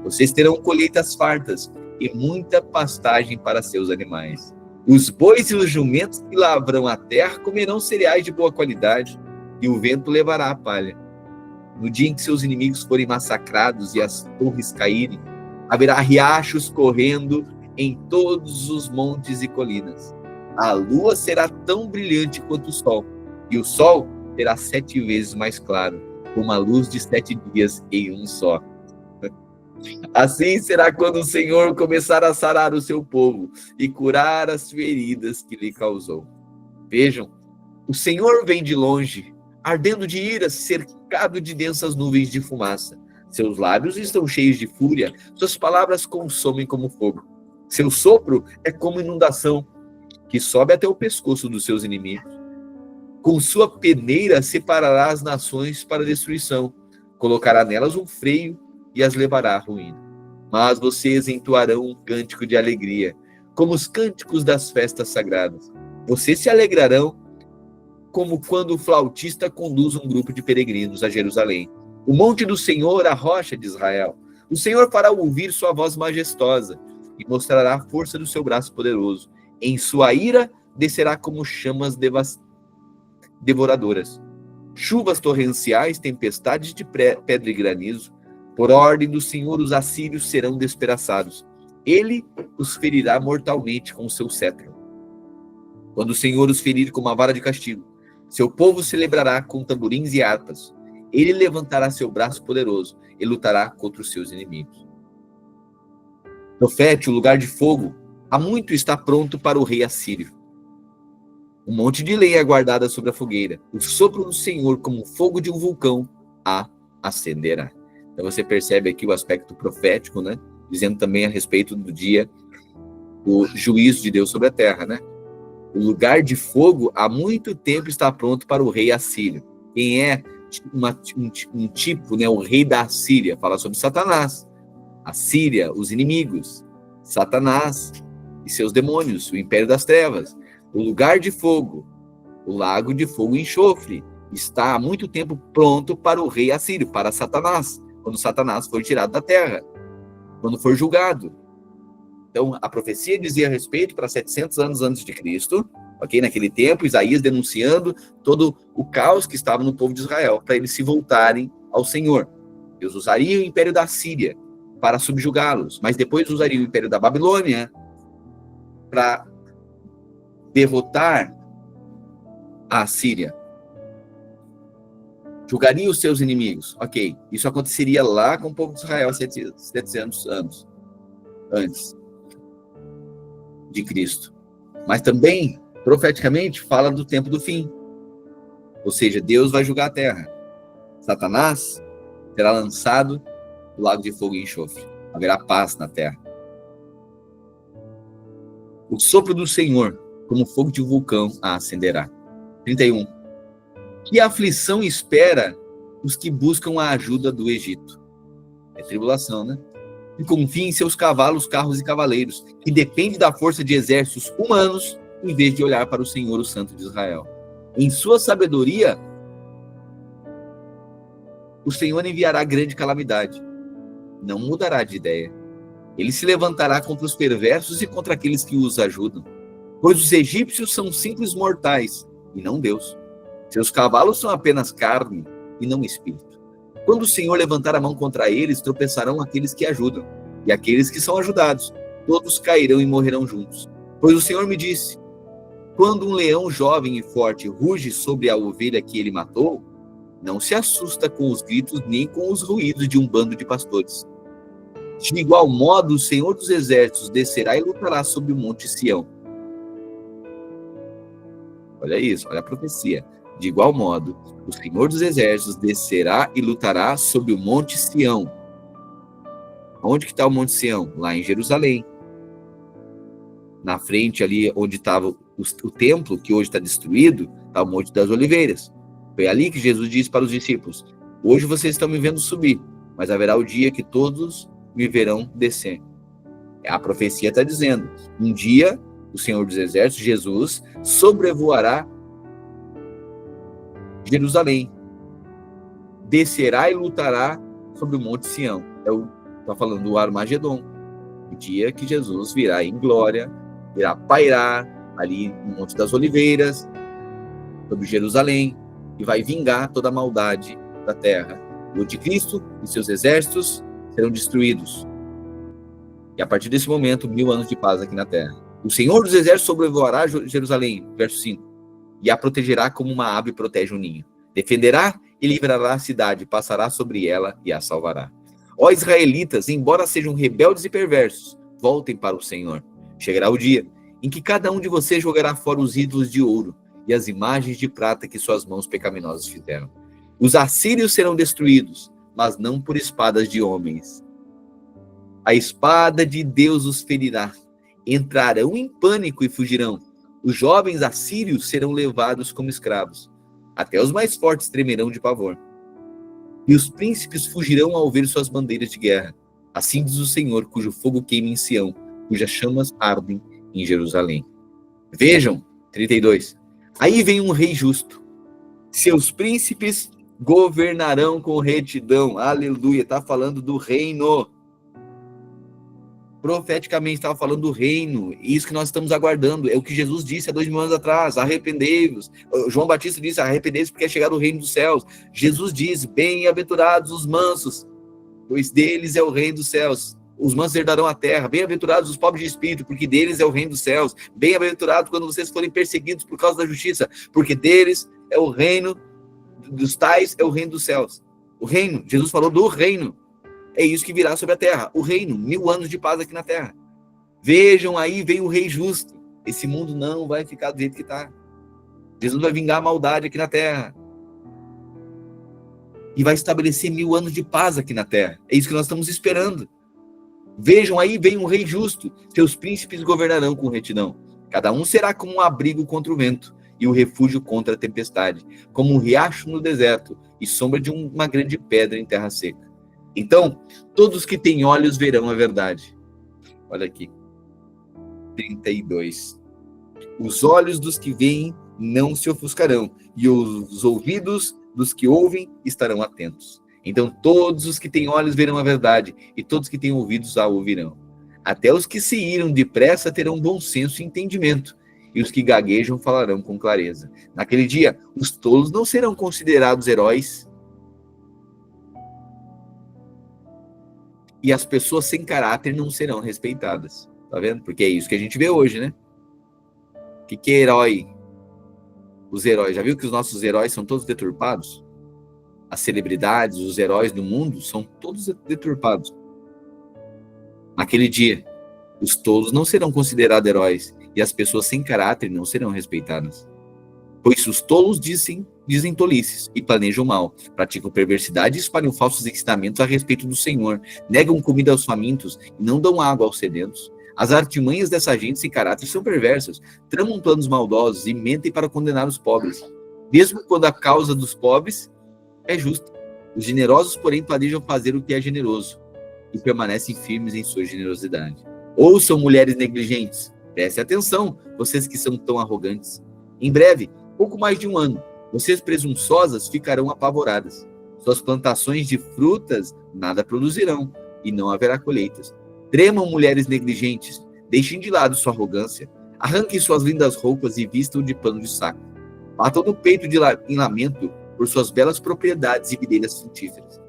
Vocês terão colheitas fartas e muita pastagem para seus animais. Os bois e os jumentos que lavram a terra comerão cereais de boa qualidade e o vento levará a palha. No dia em que seus inimigos forem massacrados e as torres caírem, haverá riachos correndo em todos os montes e colinas. A lua será tão brilhante quanto o sol, e o sol será 7 vezes mais claro, como a luz de 7 dias em um só. Assim será quando o Senhor começar a sarar o seu povo e curar as feridas que lhe causou. Vejam, o Senhor vem de longe, ardendo de ira, cercado de densas nuvens de fumaça. Seus lábios estão cheios de fúria, suas palavras consomem como fogo. Seu sopro é como inundação, que sobe até o pescoço dos seus inimigos. Com sua peneira separará as nações para a destruição, colocará nelas um freio e as levará à ruína. Mas vocês entoarão um cântico de alegria, como os cânticos das festas sagradas. Vocês se alegrarão como quando o flautista conduz um grupo de peregrinos a Jerusalém. O monte do Senhor, a rocha de Israel. O Senhor fará ouvir sua voz majestosa e mostrará a força do seu braço poderoso. Em sua ira descerá como chamas devoradoras. Chuvas torrenciais, tempestades de pedra e granizo. Por ordem do Senhor, os assírios serão despedaçados. Ele os ferirá mortalmente com o seu cetro. Quando o Senhor os ferir com uma vara de castigo, seu povo celebrará com tamborins e harpas. Ele levantará seu braço poderoso e lutará contra os seus inimigos. Tofete, o lugar de fogo, há muito está pronto para o rei assírio. Um monte de lenha guardada sobre a fogueira. O sopro do Senhor, como o fogo de um vulcão, a acenderá. Então você percebe aqui o aspecto profético, né? Dizendo também a respeito do dia do juízo de Deus sobre a terra, né? O lugar de fogo há muito tempo está pronto para o rei assírio. Quem é um tipo, né? O rei da Assíria, fala sobre Satanás. A Síria, os inimigos. Satanás e seus demônios, o império das trevas. O lugar de fogo, o lago de fogo e enxofre, está há muito tempo pronto para o rei assírio, para Satanás, quando Satanás for tirado da terra, quando for julgado. Então, a profecia dizia a respeito para 700 anos antes de Cristo, ok? Naquele tempo, Isaías denunciando todo o caos que estava no povo de Israel, para eles se voltarem ao Senhor. Deus usaria o império da Síria para subjugá-los, mas depois usaria o império da Babilônia para derrotar a Síria. Julgaria os seus inimigos. Ok, isso aconteceria lá com o povo de Israel 700 anos antes de Cristo. Mas também, profeticamente, fala do tempo do fim. Ou seja, Deus vai julgar a terra. Satanás será lançado no lago de fogo e enxofre. Haverá paz na terra. O sopro do Senhor, como fogo de um vulcão, a acenderá. 31. Que aflição espera os que buscam a ajuda do Egito? É tribulação, né? E confiem em seus cavalos, carros e cavaleiros, que depende da força de exércitos humanos, em vez de olhar para o Senhor, o Santo de Israel. Em sua sabedoria, o Senhor enviará grande calamidade. Não mudará de ideia. Ele se levantará contra os perversos e contra aqueles que os ajudam. Pois os egípcios são simples mortais, e não Deus. Seus cavalos são apenas carne, e não espírito. Quando o Senhor levantar a mão contra eles, tropeçarão aqueles que ajudam, e aqueles que são ajudados. Todos cairão e morrerão juntos. Pois o Senhor me disse, quando um leão jovem e forte ruge sobre a ovelha que ele matou, não se assusta com os gritos nem com os ruídos de um bando de pastores. De igual modo, o Senhor dos Exércitos descerá e lutará sobre o monte Sião. Olha isso, olha a profecia. De igual modo, o Senhor dos Exércitos descerá e lutará sobre o monte Sião. Onde que está o monte Sião? Lá em Jerusalém. Na frente ali onde estava o templo, que hoje está destruído, está o Monte das Oliveiras. Foi ali que Jesus disse para os discípulos, hoje vocês estão me vendo subir, mas haverá o dia que todos me verão descer. A profecia está dizendo, um dia o Senhor dos Exércitos, Jesus, sobrevoará Jerusalém, descerá e lutará sobre o Monte Sião. Está falando do Armagedon, o dia que Jesus virá em glória, irá pairar ali no Monte das Oliveiras, sobre Jerusalém, e vai vingar toda a maldade da terra. O anticristo e seus exércitos serão destruídos. E a partir desse momento, 1000 anos de paz aqui na terra. O Senhor dos Exércitos sobrevoará Jerusalém, verso 5, e a protegerá como uma ave protege um ninho. Defenderá e livrará a cidade, passará sobre ela e a salvará. Ó israelitas, embora sejam rebeldes e perversos, voltem para o Senhor. Chegará o dia em que cada um de vocês jogará fora os ídolos de ouro e as imagens de prata que suas mãos pecaminosas fizeram. Os assírios serão destruídos, mas não por espadas de homens. A espada de Deus os ferirá. Entrarão em pânico e fugirão. Os jovens assírios serão levados como escravos. Até os mais fortes tremerão de pavor. E os príncipes fugirão ao ver suas bandeiras de guerra. Assim diz o Senhor, cujo fogo queima em Sião, cujas chamas ardem em Jerusalém. Vejam, 32. Aí vem um rei justo. Seus príncipes governarão com retidão. Aleluia. Está falando do reino. Profeticamente estava falando do reino. Isso que nós estamos aguardando. É o que Jesus disse há 2000 anos atrás. Arrependei-vos. João Batista disse, arrependei-vos porque é chegado o reino dos céus. Jesus diz, bem-aventurados os mansos, pois deles é o reino dos céus. Os mansos herdarão a terra. Bem-aventurados os pobres de espírito, porque deles é o reino dos céus. Bem-aventurados quando vocês forem perseguidos por causa da justiça, porque deles é o reino dos tais, é o reino dos céus. O reino, Jesus falou do reino. É isso que virá sobre a terra. O reino, 1000 anos de paz aqui na terra. Vejam, aí vem o rei justo. Esse mundo não vai ficar do jeito que está. Jesus vai vingar a maldade aqui na terra. E vai estabelecer 1000 anos de paz aqui na terra. É isso que nós estamos esperando. Vejam, aí vem um rei justo. Seus príncipes governarão com retidão. Cada um será como um abrigo contra o vento e o refúgio contra a tempestade, como um riacho no deserto e sombra de uma grande pedra em terra seca. Então, todos que têm olhos verão a verdade. Olha aqui. 32. Os olhos dos que veem não se ofuscarão, e os ouvidos dos que ouvem estarão atentos. Então, todos os que têm olhos verão a verdade, e todos que têm ouvidos a ouvirão. Até os que se iram depressa terão bom senso e entendimento, e os que gaguejam falarão com clareza. Naquele dia, os tolos não serão considerados heróis, e as pessoas sem caráter não serão respeitadas. Tá vendo? Porque é isso que a gente vê hoje, né? O que é herói? Os heróis. Já viu que os nossos heróis são todos deturpados? As celebridades, os heróis do mundo são todos deturpados. Naquele dia, os tolos não serão considerados heróis e as pessoas sem caráter não serão respeitadas. Pois os tolos dizem tolices e planejam mal, praticam perversidade e espalham falsos ensinamentos a respeito do Senhor, negam comida aos famintos e não dão água aos sedentos. As artimanhas dessa gente sem caráter são perversas, tramam planos maldosos e mentem para condenar os pobres, mesmo quando a causa dos pobres é justa. Os generosos, porém, planejam fazer o que é generoso e permanecem firmes em sua generosidade. Ouçam, mulheres negligentes, prestem atenção, vocês que são tão arrogantes. Em breve, pouco mais de 1 ano, vocês presunçosas ficarão apavoradas. Suas plantações de frutas nada produzirão e não haverá colheitas. Tremam, mulheres negligentes, deixem de lado sua arrogância, arranquem suas lindas roupas e vistam de pano de saco. Batam no peito em lamento por suas belas propriedades e videiras frutíferas.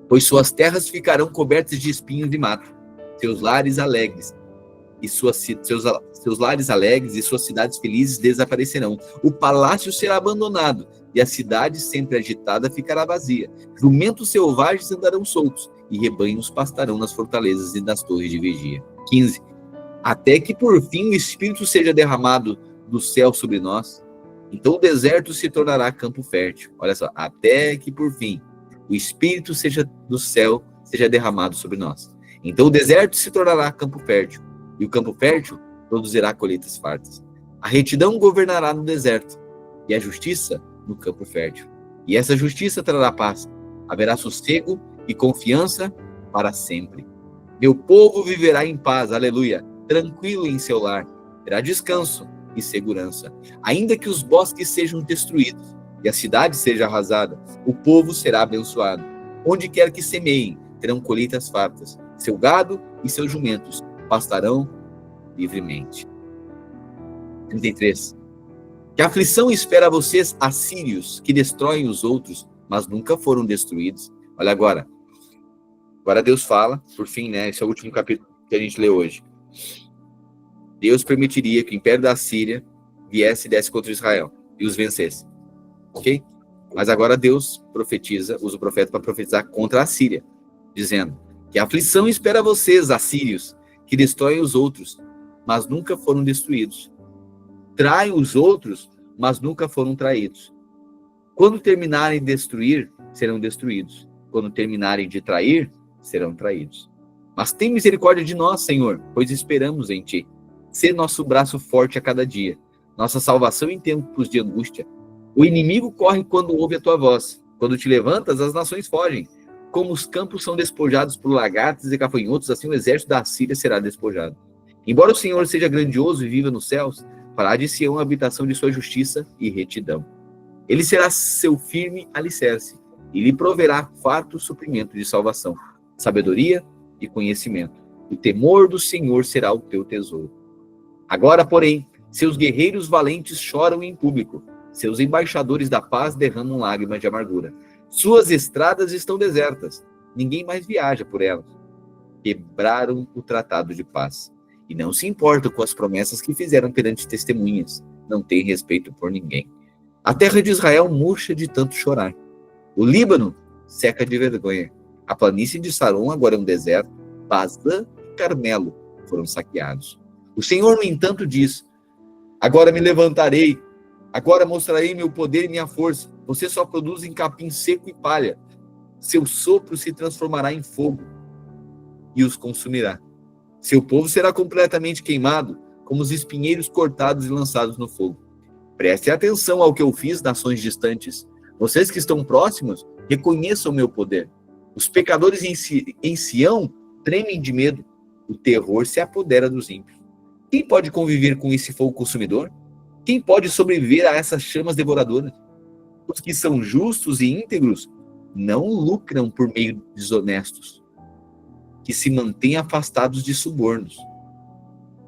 Pois suas terras ficarão cobertas de espinhos de mato, seus lares alegres e suas cidades felizes desaparecerão. O palácio será abandonado e a cidade sempre agitada ficará vazia. Jumentos selvagens andarão soltos e rebanhos pastarão nas fortalezas e nas torres de vigia. 15. Até que por fim o Espírito seja derramado do céu sobre nós, então o deserto se tornará campo fértil. Olha só, até que por fim o Espírito do céu seja derramado sobre nós. Então o deserto se tornará campo fértil, e o campo fértil produzirá colheitas fartas. A retidão governará no deserto, e a justiça no campo fértil. E essa justiça trará paz. Haverá sossego e confiança para sempre. Meu povo viverá em paz, aleluia, tranquilo em seu lar. Terá descanso e segurança. Ainda que os bosques sejam destruídos e a cidade seja arrasada, o povo será abençoado. Onde quer que semeiem, terão colheitas fartas. Seu gado e seus jumentos pastarão livremente. 33. Que aflição espera vocês, assírios, que destroem os outros, mas nunca foram destruídos. Olha agora. Agora Deus fala, por fim, né? Esse é o último capítulo que a gente lê hoje. Deus permitiria que o império da Síria viesse e desse contra Israel e os vencesse. Ok? Mas agora Deus profetiza, usa o profeta para profetizar contra a Síria, dizendo que a aflição espera vocês, assírios, que destroem os outros, mas nunca foram destruídos. traem os outros, mas nunca foram traídos. Quando terminarem de destruir, serão destruídos. Quando terminarem de trair, serão traídos. Mas tem misericórdia de nós, Senhor, pois esperamos em Ti. Sê nosso braço forte a cada dia, nossa salvação em tempos de angústia. O inimigo corre quando ouve a Tua voz. Quando Te levantas, as nações fogem. Como os campos são despojados por lagartos e gafanhotos, assim o exército da Síria será despojado. Embora o Senhor seja grandioso e viva nos céus, fará de Sião a habitação de sua justiça e retidão. Ele será seu firme alicerce e lhe proverá farto suprimento de salvação, sabedoria e conhecimento. O temor do Senhor será o teu tesouro. Agora, porém, seus guerreiros valentes choram em público. Seus embaixadores da paz derramam lágrimas de amargura. Suas estradas estão desertas. Ninguém mais viaja por elas. Quebraram o tratado de paz. E não se importam com as promessas que fizeram perante testemunhas. Não têm respeito por ninguém. A terra de Israel murcha de tanto chorar. O Líbano seca de vergonha. A planície de Saron agora é um deserto. Bazã e Carmelo foram saqueados. O Senhor, no entanto, diz: agora me levantarei. Agora mostrarei meu poder e minha força. Você só produz em capim seco e palha. Seu sopro se transformará em fogo e os consumirá. Seu povo será completamente queimado, como os espinheiros cortados e lançados no fogo. Preste atenção ao que eu fiz, nações distantes. Vocês que estão próximos, reconheçam o meu poder. Os pecadores em Sião tremem de medo. O terror se apodera dos ímpios. Quem pode conviver com esse fogo consumidor? Quem pode sobreviver a essas chamas devoradoras? Os que são justos e íntegros não lucram por meio desonestos, que se mantêm afastados de subornos,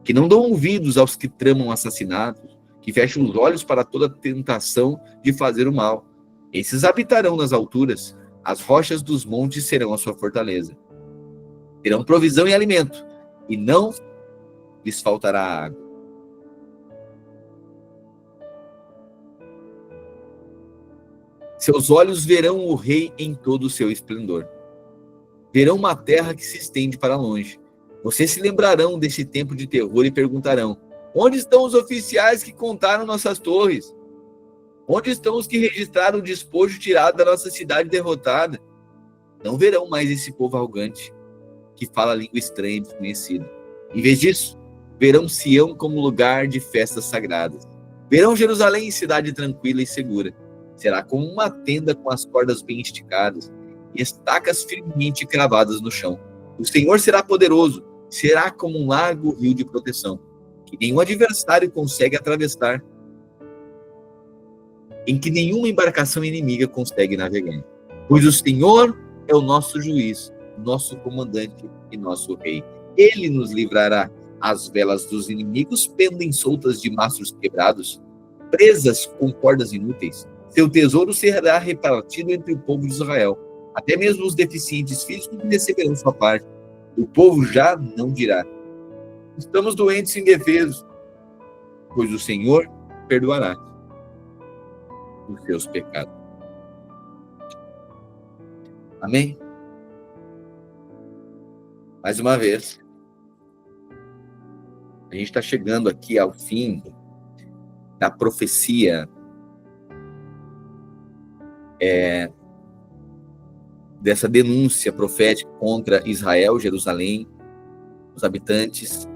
que não dão ouvidos aos que tramam assassinatos, que fecham os olhos para toda tentação de fazer o mal. Esses habitarão nas alturas, as rochas dos montes serão a sua fortaleza. Terão provisão e alimento, e não lhes faltará água. Seus olhos verão o rei em todo o seu esplendor. Verão uma terra que se estende para longe. Vocês se lembrarão desse tempo de terror e perguntarão: onde estão os oficiais que contaram nossas torres? Onde estão os que registraram o despojo tirado da nossa cidade derrotada? Não verão mais esse povo arrogante, que fala língua estranha e desconhecida. Em vez disso, verão Sião como lugar de festas sagradas. Verão Jerusalém cidade tranquila e segura. Será como uma tenda com as cordas bem esticadas e estacas firmemente cravadas no chão. O Senhor será poderoso, será como um largo rio de proteção, que nenhum adversário consegue atravessar, em que nenhuma embarcação inimiga consegue navegar. Pois o Senhor é o nosso juiz, nosso comandante e nosso rei. Ele nos livrará. As velas dos inimigos pendem soltas de mastros quebrados, presas com cordas inúteis. Seu tesouro será repartido entre o povo de Israel. Até mesmo os deficientes físicos receberão sua parte. O povo já não dirá: estamos doentes e indefesos, pois o Senhor perdoará os seus pecados. Amém? Mais uma vez, a gente está chegando aqui ao fim da profecia dessa denúncia profética contra Israel, Jerusalém, os habitantes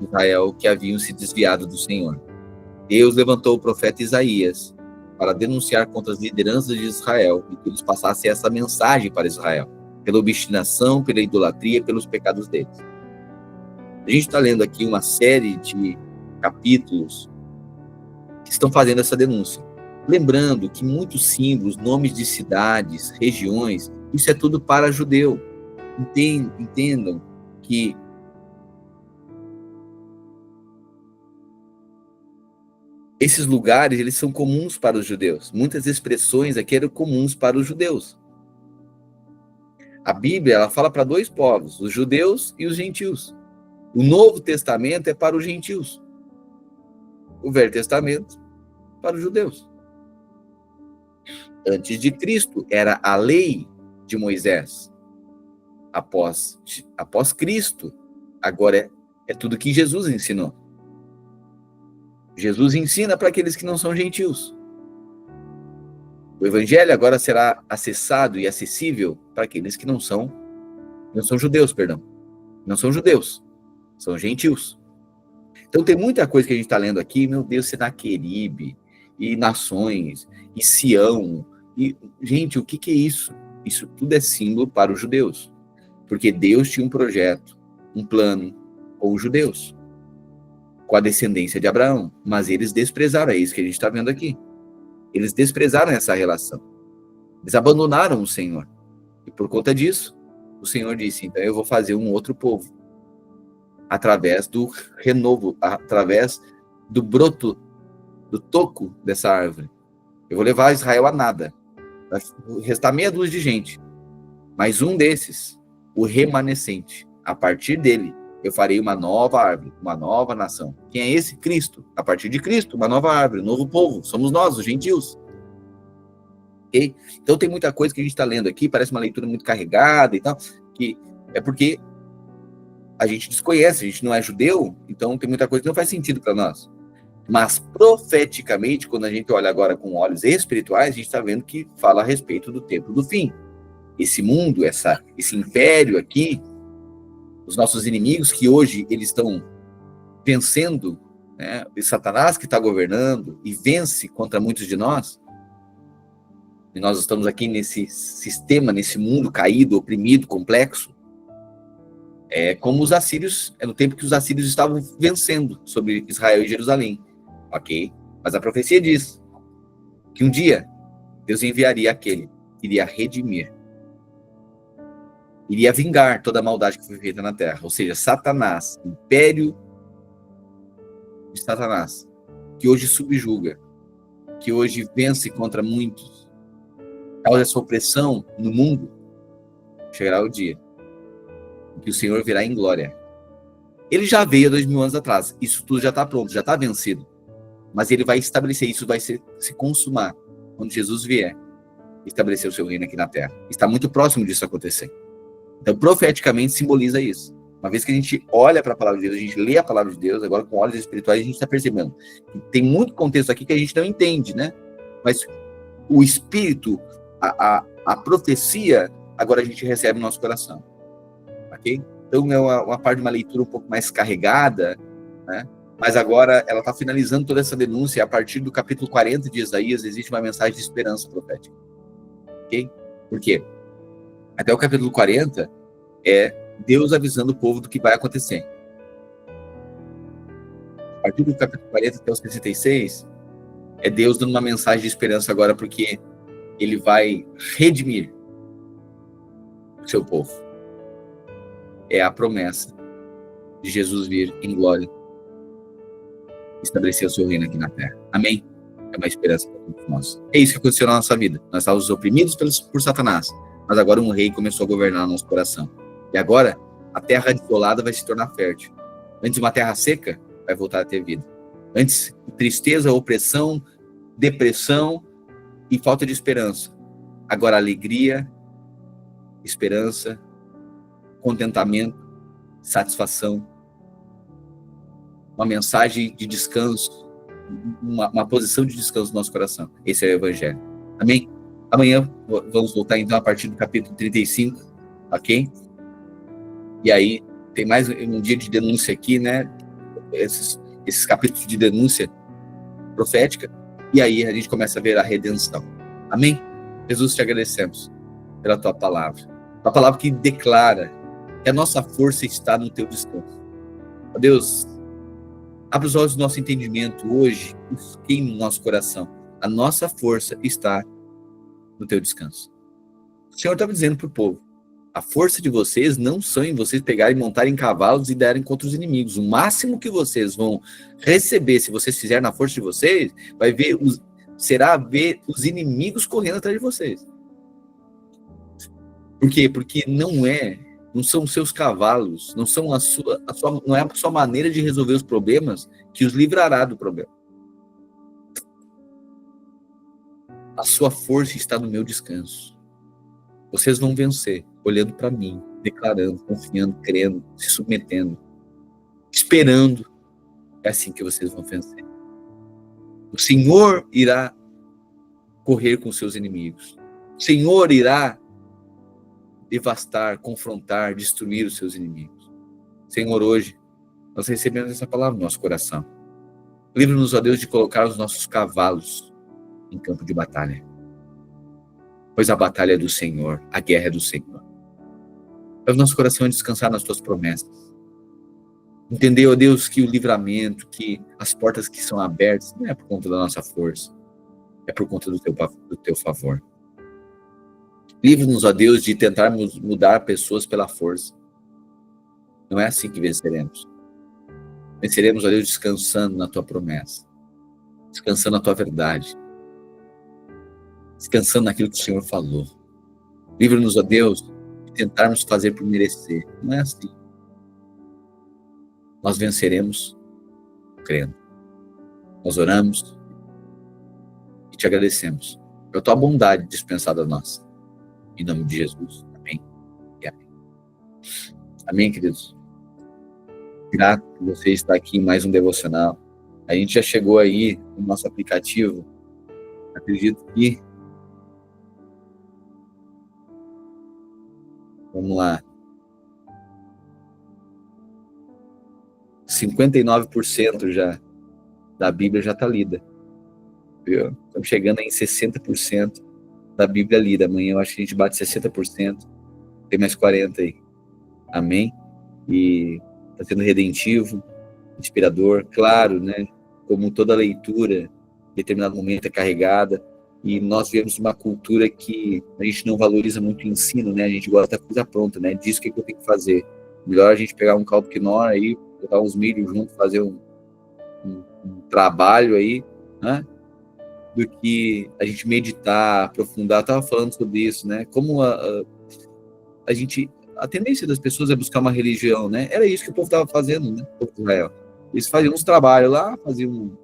de Israel que haviam se desviado do Senhor. Deus levantou o profeta Isaías para denunciar contra as lideranças de Israel e que eles passassem essa mensagem para Israel, pela obstinação, pela idolatria, pelos pecados deles. A gente está lendo aqui uma série de capítulos que estão fazendo essa denúncia. Lembrando que muitos símbolos, nomes de cidades, regiões, isso é tudo para judeu. Entendam que esses lugares, eles são comuns para os judeus. Muitas expressões aqui eram comuns para os judeus. A Bíblia, ela fala para dois povos, os judeus e os gentios. O Novo Testamento é para os gentios. O Velho Testamento para os judeus. Antes de Cristo, era a lei de Moisés. Após Cristo, agora é tudo que Jesus ensinou. Jesus ensina para aqueles que não são gentios. O evangelho agora será acessado e acessível para aqueles que não são judeus, perdão. Não são judeus, são gentios. Então tem muita coisa que a gente está lendo aqui, meu Deus, Senaqueribe, e nações, e Sião, e gente, o que é isso? Isso tudo é símbolo para os judeus, porque Deus tinha um projeto, um plano com os judeus, com a descendência de Abraão, mas eles desprezaram, é isso que a gente está vendo aqui. Eles desprezaram essa relação, eles abandonaram o Senhor, e por conta disso, o Senhor disse, então eu vou fazer um outro povo, através do renovo, através do broto, do toco dessa árvore. Eu vou levar Israel a nada, vai restar meia dúzia de gente, mas um desses, o remanescente, a partir dele, eu farei uma nova árvore, uma nova nação. Quem é esse? Cristo. A partir de Cristo, uma nova árvore, um novo povo, somos nós, os gentios. Okay? Então tem muita coisa que a gente está lendo aqui, parece uma leitura muito carregada e tal, que é porque a gente desconhece, a gente não é judeu, então tem muita coisa que não faz sentido para nós. Mas profeticamente, quando a gente olha agora com olhos espirituais, a gente está vendo que fala a respeito do tempo do fim. Esse mundo, esse império aqui, os nossos inimigos que hoje eles estão vencendo, né, e Satanás que está governando e vence contra muitos de nós, e nós estamos aqui nesse sistema, nesse mundo caído, oprimido, complexo, é como os assírios, é no tempo que os assírios estavam vencendo sobre Israel e Jerusalém, ok? Mas a profecia diz que um dia Deus enviaria aquele que iria redimir, iria vingar toda a maldade que foi feita na terra, ou seja, Satanás, império de Satanás, que hoje subjuga, que hoje vence contra muitos, causa essa opressão no mundo, chegará o dia que o Senhor virá em glória. Ele já veio há 2000 anos atrás, isso tudo já está pronto, já está vencido, mas ele vai estabelecer, isso vai se consumar, quando Jesus vier, estabelecer o seu reino aqui na terra. Está muito próximo disso acontecer. Então, profeticamente, simboliza isso. Uma vez que a gente olha para a palavra de Deus, a gente lê a palavra de Deus, agora com olhos espirituais, a gente está percebendo que tem muito contexto aqui que a gente não entende, né? Mas o Espírito, a profecia, agora a gente recebe no nosso coração. Ok? Então, é uma parte de uma leitura um pouco mais carregada, né? Mas agora ela está finalizando toda essa denúncia. A partir do capítulo 40 de Isaías, existe uma mensagem de esperança profética. Ok? Por quê? Até o capítulo 40 é Deus avisando o povo do que vai acontecer. A partir do capítulo 40 até o 66, é Deus dando uma mensagem de esperança agora, porque ele vai redimir o seu povo. É a promessa de Jesus vir em glória, estabelecer o seu reino aqui na terra. Amém? É uma esperança para todos nós. É isso que aconteceu na nossa vida. Nós estávamos oprimidos por Satanás, mas agora um rei começou a governar nosso coração. E agora, a terra desolada vai se tornar fértil. Antes, uma terra seca vai voltar a ter vida. Antes, tristeza, opressão, depressão e falta de esperança. Agora, alegria, esperança, contentamento, satisfação. Uma mensagem de descanso, uma posição de descanso no nosso coração. Esse é o Evangelho. Amém? Amanhã vamos voltar então a partir do capítulo 35, ok? E aí tem mais um dia de denúncia aqui, né? Esses capítulos de denúncia profética. E aí a gente começa a ver a redenção. Amém? Jesus, te agradecemos pela tua palavra. A palavra que declara que a nossa força está no teu descanso. Ó Deus, abre os olhos do nosso entendimento hoje e queime no nosso coração. A nossa força está no teu descanso. O Senhor estava dizendo para o povo, a força de vocês não são em vocês pegarem, montarem cavalos e darem contra os inimigos. O máximo que vocês vão receber, se vocês fizerem na força de vocês, será ver os inimigos correndo atrás de vocês. Por quê? Porque não são os seus cavalos, não é a sua maneira de resolver os problemas que os livrará do problema. A sua força está no meu descanso. Vocês vão vencer olhando para mim, declarando, confiando, crendo, se submetendo, esperando. É assim que vocês vão vencer. O Senhor irá correr com seus inimigos. O Senhor irá devastar, confrontar, destruir os seus inimigos. Senhor, hoje, nós recebemos essa palavra no nosso coração. Livra-nos, ó Deus, de colocar os nossos cavalos em campo de batalha. Pois a batalha é do Senhor, a guerra é do Senhor. Faz o nosso coração descansar nas tuas promessas. Entender, ó Deus, que o livramento, que as portas que são abertas, não é por conta da nossa força, é por conta do teu favor. Livra-nos, ó Deus, de tentarmos mudar pessoas pela força. Não é assim que venceremos. Venceremos, ó Deus, descansando na tua promessa, descansando na tua verdade, descansando naquilo que o Senhor falou. Livra-nos, ó Deus, de tentarmos fazer por merecer. Não é assim. Nós venceremos crendo. Nós oramos e te agradecemos pela tua bondade dispensada a nós. Em nome de Jesus. Amém e amém. Amém, queridos. Grato por você estar aqui em mais um devocional. A gente já chegou aí no nosso aplicativo. Acredito que... Vamos lá. 59% já da Bíblia já está lida. Viu? Estamos chegando em 60% da Bíblia lida. Amanhã eu acho que a gente bate 60%. Tem mais 40% aí. Amém? E está sendo redentivo, inspirador, claro, né? Como toda leitura, em determinado momento é carregada. E nós vivemos uma cultura que a gente não valoriza muito o ensino, né? A gente gosta da coisa pronta, né? Diz o que eu tenho que fazer. Melhor a gente pegar um caldo quinoa aí, botar uns milhos junto, fazer um trabalho aí, né? Do que a gente meditar, aprofundar. Eu estava falando sobre isso, né? Como a tendência das pessoas é buscar uma religião, né? Era isso que o povo estava fazendo, né? O povo de Israel. Eles faziam uns trabalhos lá, faziam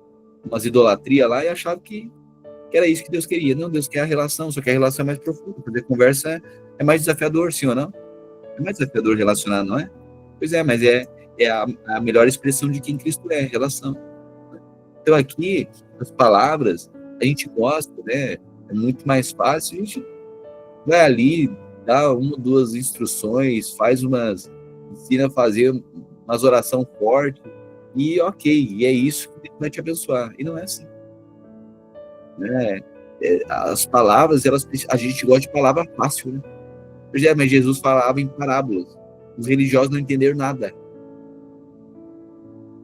umas idolatrias lá e achavam que era isso que Deus queria. Não, Deus quer a relação, só que a relação é mais profunda. Fazer conversa é mais desafiador, sim ou não? É mais desafiador relacionar, não é? Pois é, mas é a melhor expressão de quem Cristo é, relação. Então aqui, as palavras, a gente gosta, né? É muito mais fácil, a gente vai ali, dá uma ou duas instruções, ensina a fazer umas orações fortes, e ok, e é isso que vai te abençoar. E não é assim. Né? As palavras, a gente gosta de palavra fácil, né? Pois é, mas Jesus falava em parábolas. Os religiosos não entenderam nada.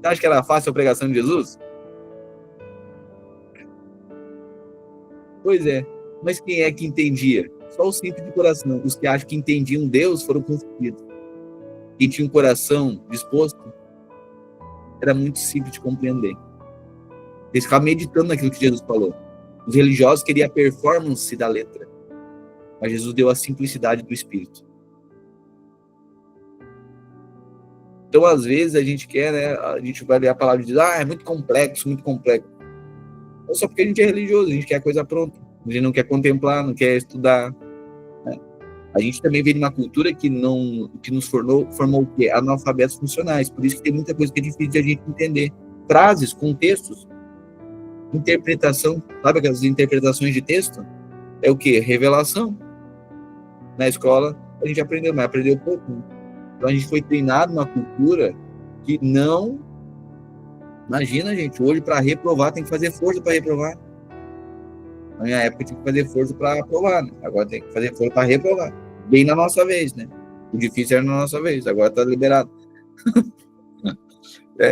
Você acha que era fácil a pregação de Jesus? Pois é, mas quem é que entendia? Só os simples de coração. Os que acham que entendiam Deus foram confundidos. Quem tinha um coração disposto, era muito simples de compreender. Eles ficavam meditando naquilo que Jesus falou. Os religiosos queriam a performance da letra, mas Jesus deu a simplicidade do espírito. Então, às vezes, a gente quer, né? A gente vai ler a palavra e diz, é muito complexo, muito complexo. É só porque a gente é religioso, a gente quer a coisa pronta. A gente não quer contemplar, não quer estudar. Né? A gente também veio de uma cultura que nos formou o quê? Analfabetos funcionais. Por isso que tem muita coisa que é difícil de a gente entender. Frases, contextos, interpretação. Sabe aquelas interpretações de texto? É o quê? Revelação. Na escola, a gente aprendeu, mas aprendeu pouco. Então, a gente foi treinado numa cultura que não... Imagina, gente, hoje para reprovar tem que fazer força para reprovar. Na minha época tinha que fazer força para aprovar, né? Agora tem que fazer força para reprovar. Bem na nossa vez, né? O difícil era na nossa vez, agora está liberado.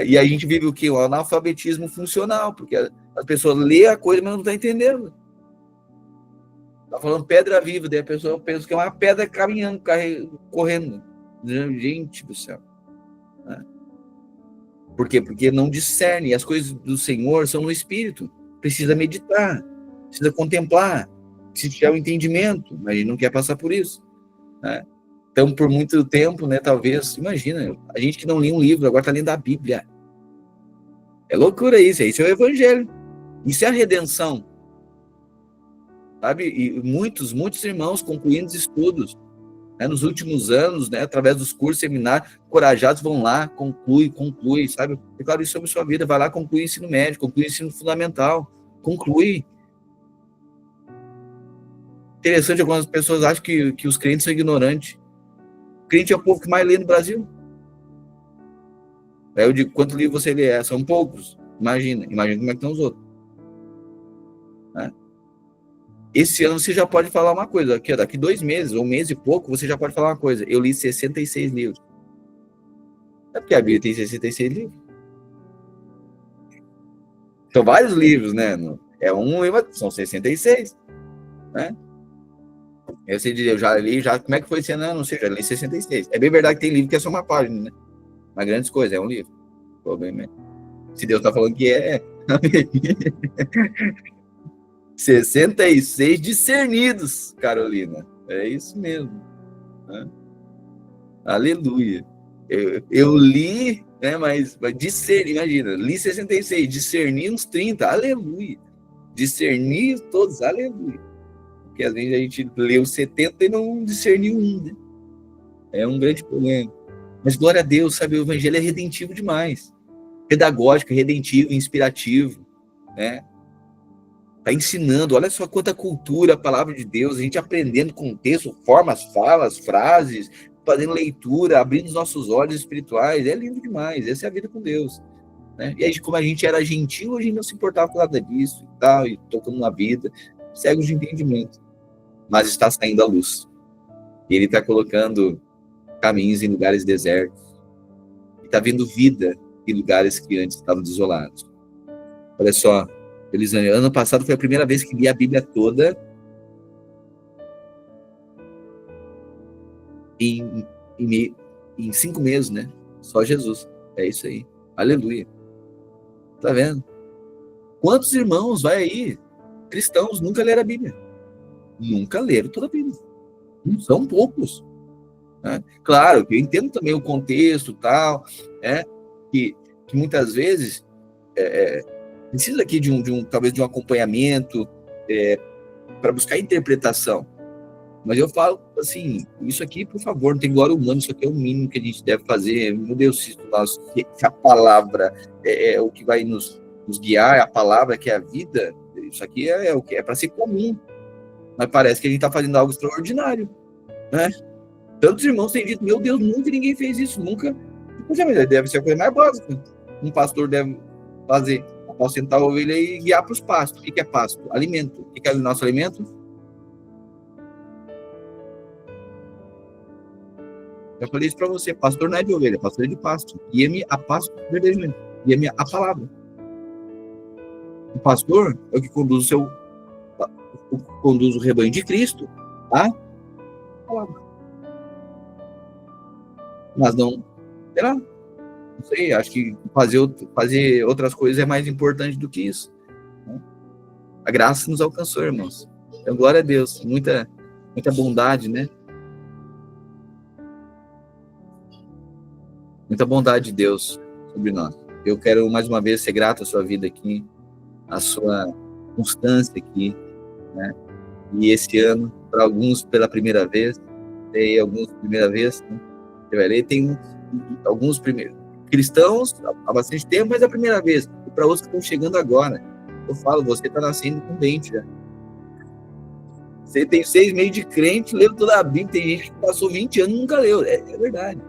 E a gente vive o quê? O analfabetismo funcional, porque as pessoas lê a coisa, mas não estão entendendo. Está falando pedra viva, daí a pessoa pensa que é uma pedra caminhando, correndo. Gente do céu. Por quê? Porque não discerne. As coisas do Senhor são no Espírito. Precisa meditar, precisa contemplar, precisa tirar o entendimento, mas a gente não quer passar por isso. Né? Então, por muito tempo, né, talvez, imagina, a gente que não lê um livro, agora está lendo a Bíblia. É loucura isso, isso é o Evangelho. Isso é a redenção. Sabe? E muitos irmãos concluindo os estudos, né, nos últimos anos, né, através dos cursos, seminários, corajados vão lá, conclui, sabe? É claro, isso sobre sua vida, vai lá, conclui ensino médio, conclui ensino fundamental, conclui. Interessante, algumas pessoas acham que os crentes são ignorantes. O crente é o povo que mais lê no Brasil. Aí eu digo, quanto livro você lê? São poucos. Imagina como é que estão os outros. Né? Esse ano você já pode falar uma coisa. Aqui, daqui 2 meses, ou 1 mês e pouco, você já pode falar uma coisa. Eu li 66 livros. É porque a Bíblia tem 66 livros. São vários livros, né? É um livro, são 66. Né? Aí você diz, eu já li, como é que foi esse ano? Não sei, já li 66. É bem verdade que tem livro que é só uma página, né? Mas grandes coisas, é um livro. Se Deus está falando que é. 66 discernidos, Carolina. É isso mesmo. Né? Aleluia. Eu li, né, mas discernir, imagina, li 66, discernir uns 30, aleluia. Discernir todos, aleluia. Porque às vezes a gente leu 70 e não discerniu um, né? É um grande problema. Mas glória a Deus, sabe, o evangelho é redentivo demais. Pedagógico, redentivo, inspirativo, né? Tá ensinando, olha só quanta cultura, a palavra de Deus, a gente aprendendo contexto, formas, falas, frases, fazendo leitura, abrindo os nossos olhos espirituais, é lindo demais, essa é a vida com Deus. Né? E aí, como a gente era gentil, a gente não se importava com nada disso e tal, e tocando na vida, cegos de entendimento. Mas está saindo a luz. E ele está colocando caminhos em lugares desertos. E está vendo vida em lugares que antes estavam desolados. Olha só, Elisânia, ano passado foi a primeira vez que li a Bíblia toda em 5 meses, né? Só Jesus. É isso aí. Aleluia. Tá vendo? Quantos irmãos vai aí, cristãos, nunca leram a Bíblia? Nunca leram toda a Bíblia. Não são poucos. Né? Claro, que eu entendo também o contexto tal, que muitas vezes precisa aqui talvez de um acompanhamento para buscar interpretação. Mas eu falo assim, isso aqui, por favor, não tem glória humana, isso aqui é o mínimo que a gente deve fazer. Meu Deus, se a palavra é o que vai nos guiar, a palavra que é a vida, isso aqui é o que é para ser comum. Mas parece que a gente está fazendo algo extraordinário, né? Tantos irmãos têm dito, meu Deus, nunca ninguém fez isso, nunca. Deve ser a coisa mais básica. Um pastor deve fazer, apacentar a ovelha e guiar para os pastos. O que é pasto? Alimento. O que é o nosso alimento? Eu falei isso para você, pastor não é de ovelha, pastor é de pasto. Guia-me a pasto verdadeiramente. Guia-me a palavra. O pastor é o que conduz o rebanho de Cristo, tá? Mas não, será? Não sei, acho que fazer outras coisas é mais importante do que isso. Né? A graça nos alcançou, irmãos. Então, glória a Deus, muita bondade, né? Muita bondade de Deus sobre nós. Eu quero, mais uma vez, ser grato à sua vida aqui, à sua constância aqui, né? E esse ano, para alguns pela primeira vez, tem alguns primeira vez, né? Você vai ler, tem alguns primeiros cristãos há bastante tempo, mas é a primeira vez. E para outros que estão chegando agora, eu falo, você está nascendo com dente já. Você tem 6 meses de crente, leu toda a Bíblia, tem gente que passou 20 anos e nunca leu, é verdade.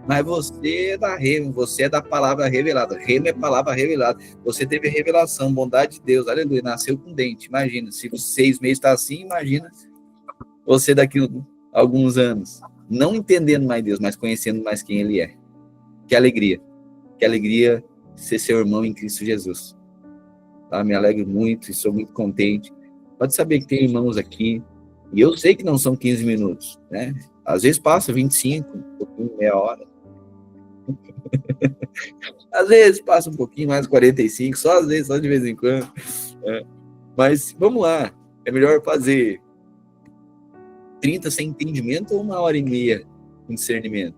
Mas você é da Rema, você é da palavra revelada. Rema é palavra revelada. Você teve revelação, bondade de Deus, aleluia, nasceu com dente. Imagina, se os 6 meses está assim, imagina você daqui a alguns anos, não entendendo mais Deus, mas conhecendo mais quem Ele é. Que alegria ser seu irmão em Cristo Jesus. Tá? Me alegro muito e sou muito contente. Pode saber que tem irmãos aqui, e eu sei que não são 15 minutos, né? Às vezes passa 25, um pouquinho, meia hora. Às vezes passa um pouquinho mais, 45, só às vezes, só de vez em quando. Mas vamos lá, é melhor fazer 30 sem entendimento ou 1h30 com discernimento?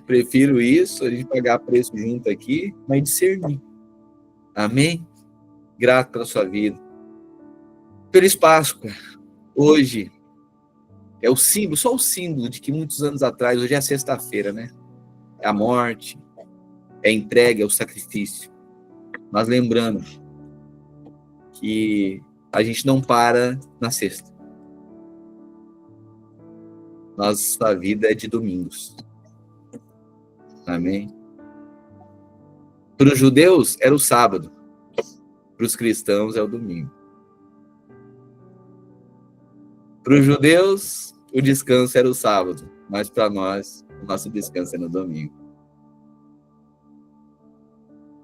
Prefiro isso, a gente pagar preço junto aqui, mas discernir. Amém? Grato pela sua vida. Feliz Páscoa. Hoje é o símbolo, só o símbolo de que muitos anos atrás, hoje é a sexta-feira, né? É a morte, é a entrega, é o sacrifício. Mas lembrando que a gente não para na sexta. Nossa vida é de domingos. Amém? Para os judeus era o sábado. Para os cristãos é o domingo. Para os judeus, o descanso era o sábado. Mas para nós, o nosso descanso é no domingo.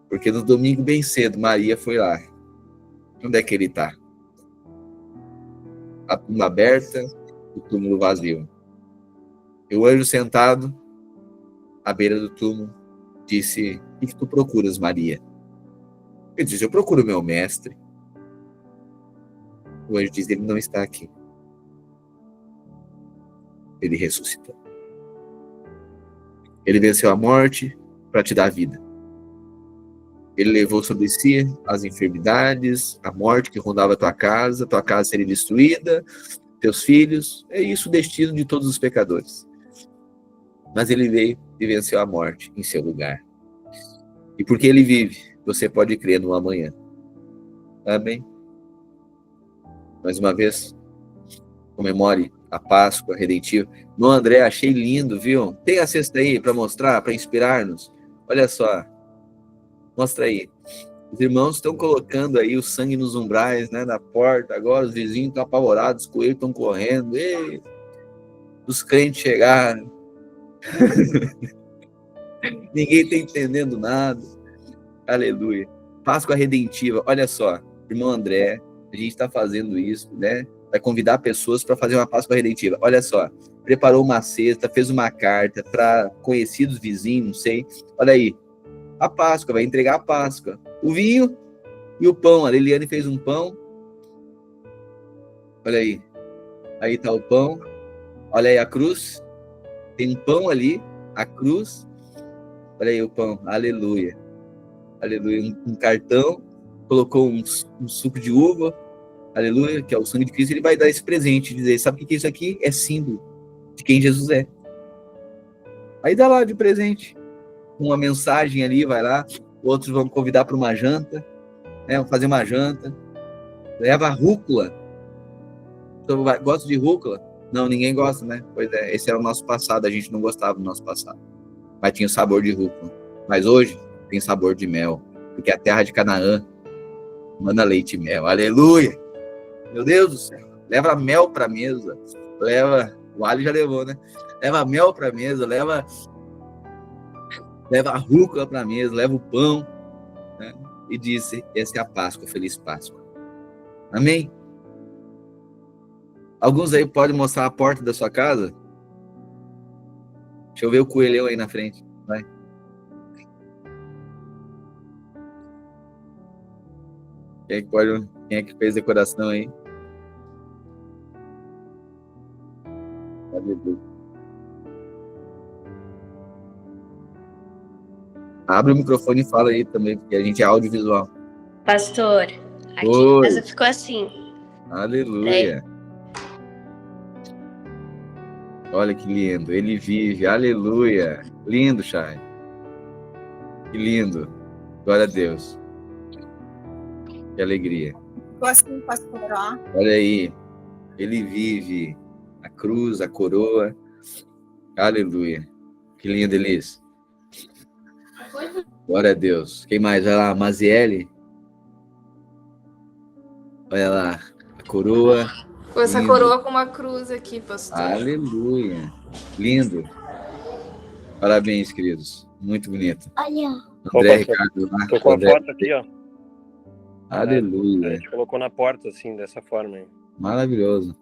Porque no domingo, bem cedo, Maria foi lá. Onde é que ele está? A tumba aberta, o túmulo vazio. E o anjo sentado à beira do túmulo disse: o que tu procuras, Maria? Ele disse: eu procuro meu mestre. O anjo diz: ele não está aqui. Ele ressuscitou. Ele venceu a morte para te dar vida. Ele levou sobre si as enfermidades, a morte que rondava a tua casa seria destruída, teus filhos. É isso o destino de todos os pecadores. Mas ele veio e venceu a morte em seu lugar. E porque ele vive, você pode crer no amanhã. Amém? Mais uma vez, comemore a Páscoa redentiva. No André, achei lindo, viu? Tem a cesta aí para mostrar, para inspirar-nos? Olha só. Mostra aí. Os irmãos estão colocando aí o sangue nos umbrais, né, na porta. Agora os vizinhos estão apavorados, os coelhos estão correndo. Ei, os crentes chegaram. Ninguém está entendendo nada. Aleluia. Páscoa redentiva. Olha só, irmão André, a gente está fazendo isso, né? Vai convidar pessoas para fazer uma Páscoa redentiva. Olha só, preparou uma cesta, fez uma carta para conhecidos vizinhos, não sei. Olha aí. A Páscoa, vai entregar a Páscoa. O vinho e o pão. A Liliane fez um pão. Olha aí. Aí está o pão. Olha aí a cruz. Tem um pão ali. A cruz. Olha aí o pão. Aleluia. Aleluia. Um cartão. Colocou um suco de uva. Aleluia. Que é o sangue de Cristo. Ele vai dar esse presente. Dizer, sabe o que é isso aqui? É símbolo de quem Jesus é. Aí dá lá de presente. Uma mensagem ali, vai lá, outros vão convidar para uma janta, né? Vão fazer uma janta, leva rúcula. Gosta de rúcula? Não, ninguém gosta, né? Pois é, esse era o nosso passado, a gente não gostava do nosso passado, mas tinha o sabor de rúcula. Mas hoje tem sabor de mel, porque a terra de Canaã manda leite e mel. Aleluia! Meu Deus do céu, leva mel para a mesa, o alho já levou, né? Leva mel para a mesa, leva a rúcula para a mesa, leva o pão, né? E disse: essa é a Páscoa, feliz Páscoa. Amém? Alguns aí podem mostrar a porta da sua casa? Deixa eu ver o coelhão aí na frente. Vai. Quem é que fez decoração aí? Abre o microfone e fala aí também, porque a gente é audiovisual. Pastor, aqui em casa ficou assim. Aleluia. Olha que lindo. Ele vive. Aleluia. Lindo, Chay. Que lindo. Glória a Deus. Que alegria. Ficou assim, pastor, ó. Olha aí. Ele vive. A cruz, a coroa. Aleluia. Que lindo, Elis. Glória a Deus. Quem mais? Vai lá, Maziele. Olha lá, a coroa. Essa lindo. Coroa com uma cruz aqui, pastor. Aleluia. Lindo. Parabéns, queridos. Muito bonito. Olha. André, Ricardo. Tô com a foto aqui, ó. Aleluia. A gente colocou na porta, assim, dessa forma aí. Maravilhoso.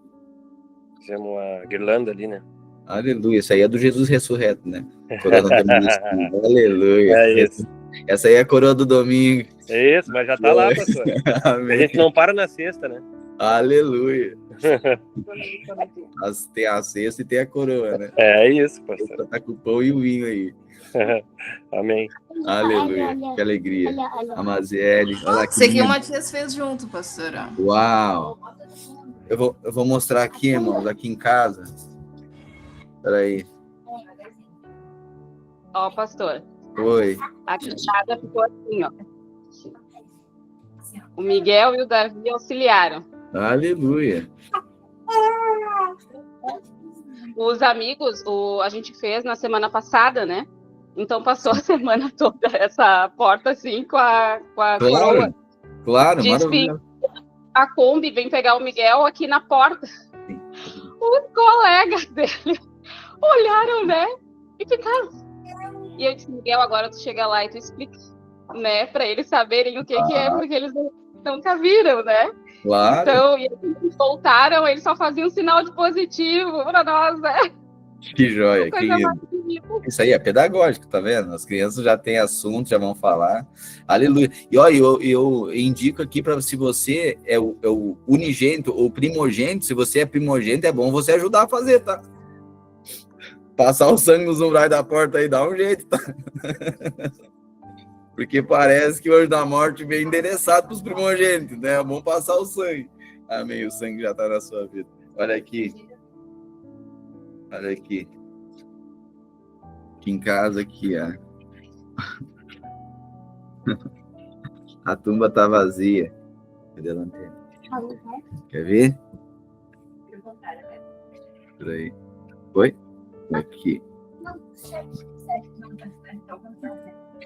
Fizemos uma guirlanda ali, né? Aleluia. Isso aí é do Jesus ressurreto, né? Aleluia. É isso. Essa aí é a coroa do domingo. É isso, mas já tá lá, pastor. Amém. A gente não para na sexta, né? Aleluia. Tem a cesta e tem a coroa, né? É isso, pastor. Tá com o pão e o vinho aí. Amém. Aleluia. Que alegria. A Maziele. Olha aqui. Isso aqui o Matias fez junto, pastora. Uau. Eu vou mostrar aqui, irmãos, aqui em casa. Peraí. Ó, pastor. Oi. A casa ficou assim, ó. O Miguel e o Davi auxiliaram. Aleluia. Os amigos, a gente fez na semana passada, né? Então passou a semana toda essa porta assim com a coroa. Claro, Diz maravilha. que a Kombi vem pegar o Miguel aqui na porta. Sim. Os colegas dele olharam, né? E ficaram. E eu disse, Miguel, agora tu chega lá e tu explica, né? Para eles saberem o que é, porque eles nunca viram, né? Claro. Então, e eles voltaram, eles só faziam um sinal de positivo para nós, né? Que joia, Coisa querido. mais bonita. Isso aí é pedagógico, tá vendo? As crianças já têm assunto, já vão falar. Aleluia. E olha, eu indico aqui para se você é o unigênito ou primogênito, se você é primogênito, é bom você ajudar a fazer, tá? Passar o sangue nos umbrais da porta aí dá um jeito, tá? Porque parece que o anjo da morte vem endereçado para os primogênitos, né? É bom passar o sangue. Amém, o sangue já está na sua vida. Olha aqui. Olha aqui. Aqui em casa, aqui, ó. A tumba tá vazia. Cadê a lanterna? Quer ver? Peraí. Oi? Aqui.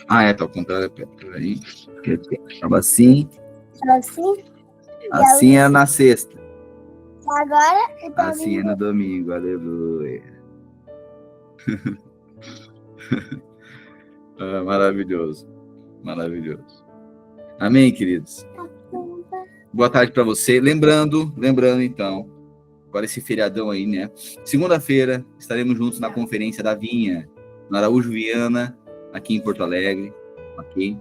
Ah, tá ao contrário. Peraí. Tava assim. Assim? Assim é na sexta. Agora eu tô Assim é no domingo. Aleluia. Ah, maravilhoso. Maravilhoso. Amém, queridos? Boa tarde para você. Lembrando, então, agora esse feriadão aí, né? Segunda-feira estaremos juntos na Conferência da Vinha, na Araújo Viana, aqui em Porto Alegre, ok?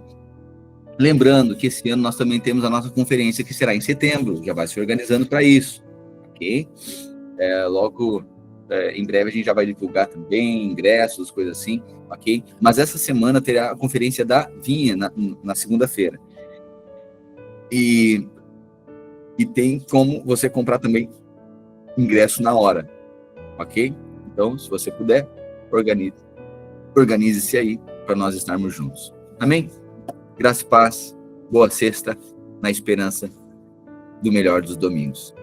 Lembrando que esse ano nós também temos a nossa conferência, que será em setembro, já vai se organizando para isso, ok? Logo, em breve a gente já vai divulgar também ingressos, coisas assim, ok? Mas essa semana terá a Conferência da Vinha, na segunda-feira. E tem como você comprar também ingresso na hora, ok? Então, se você puder, organize-se aí para nós estarmos juntos. Amém? Graça e paz, boa sexta, na esperança do melhor dos domingos.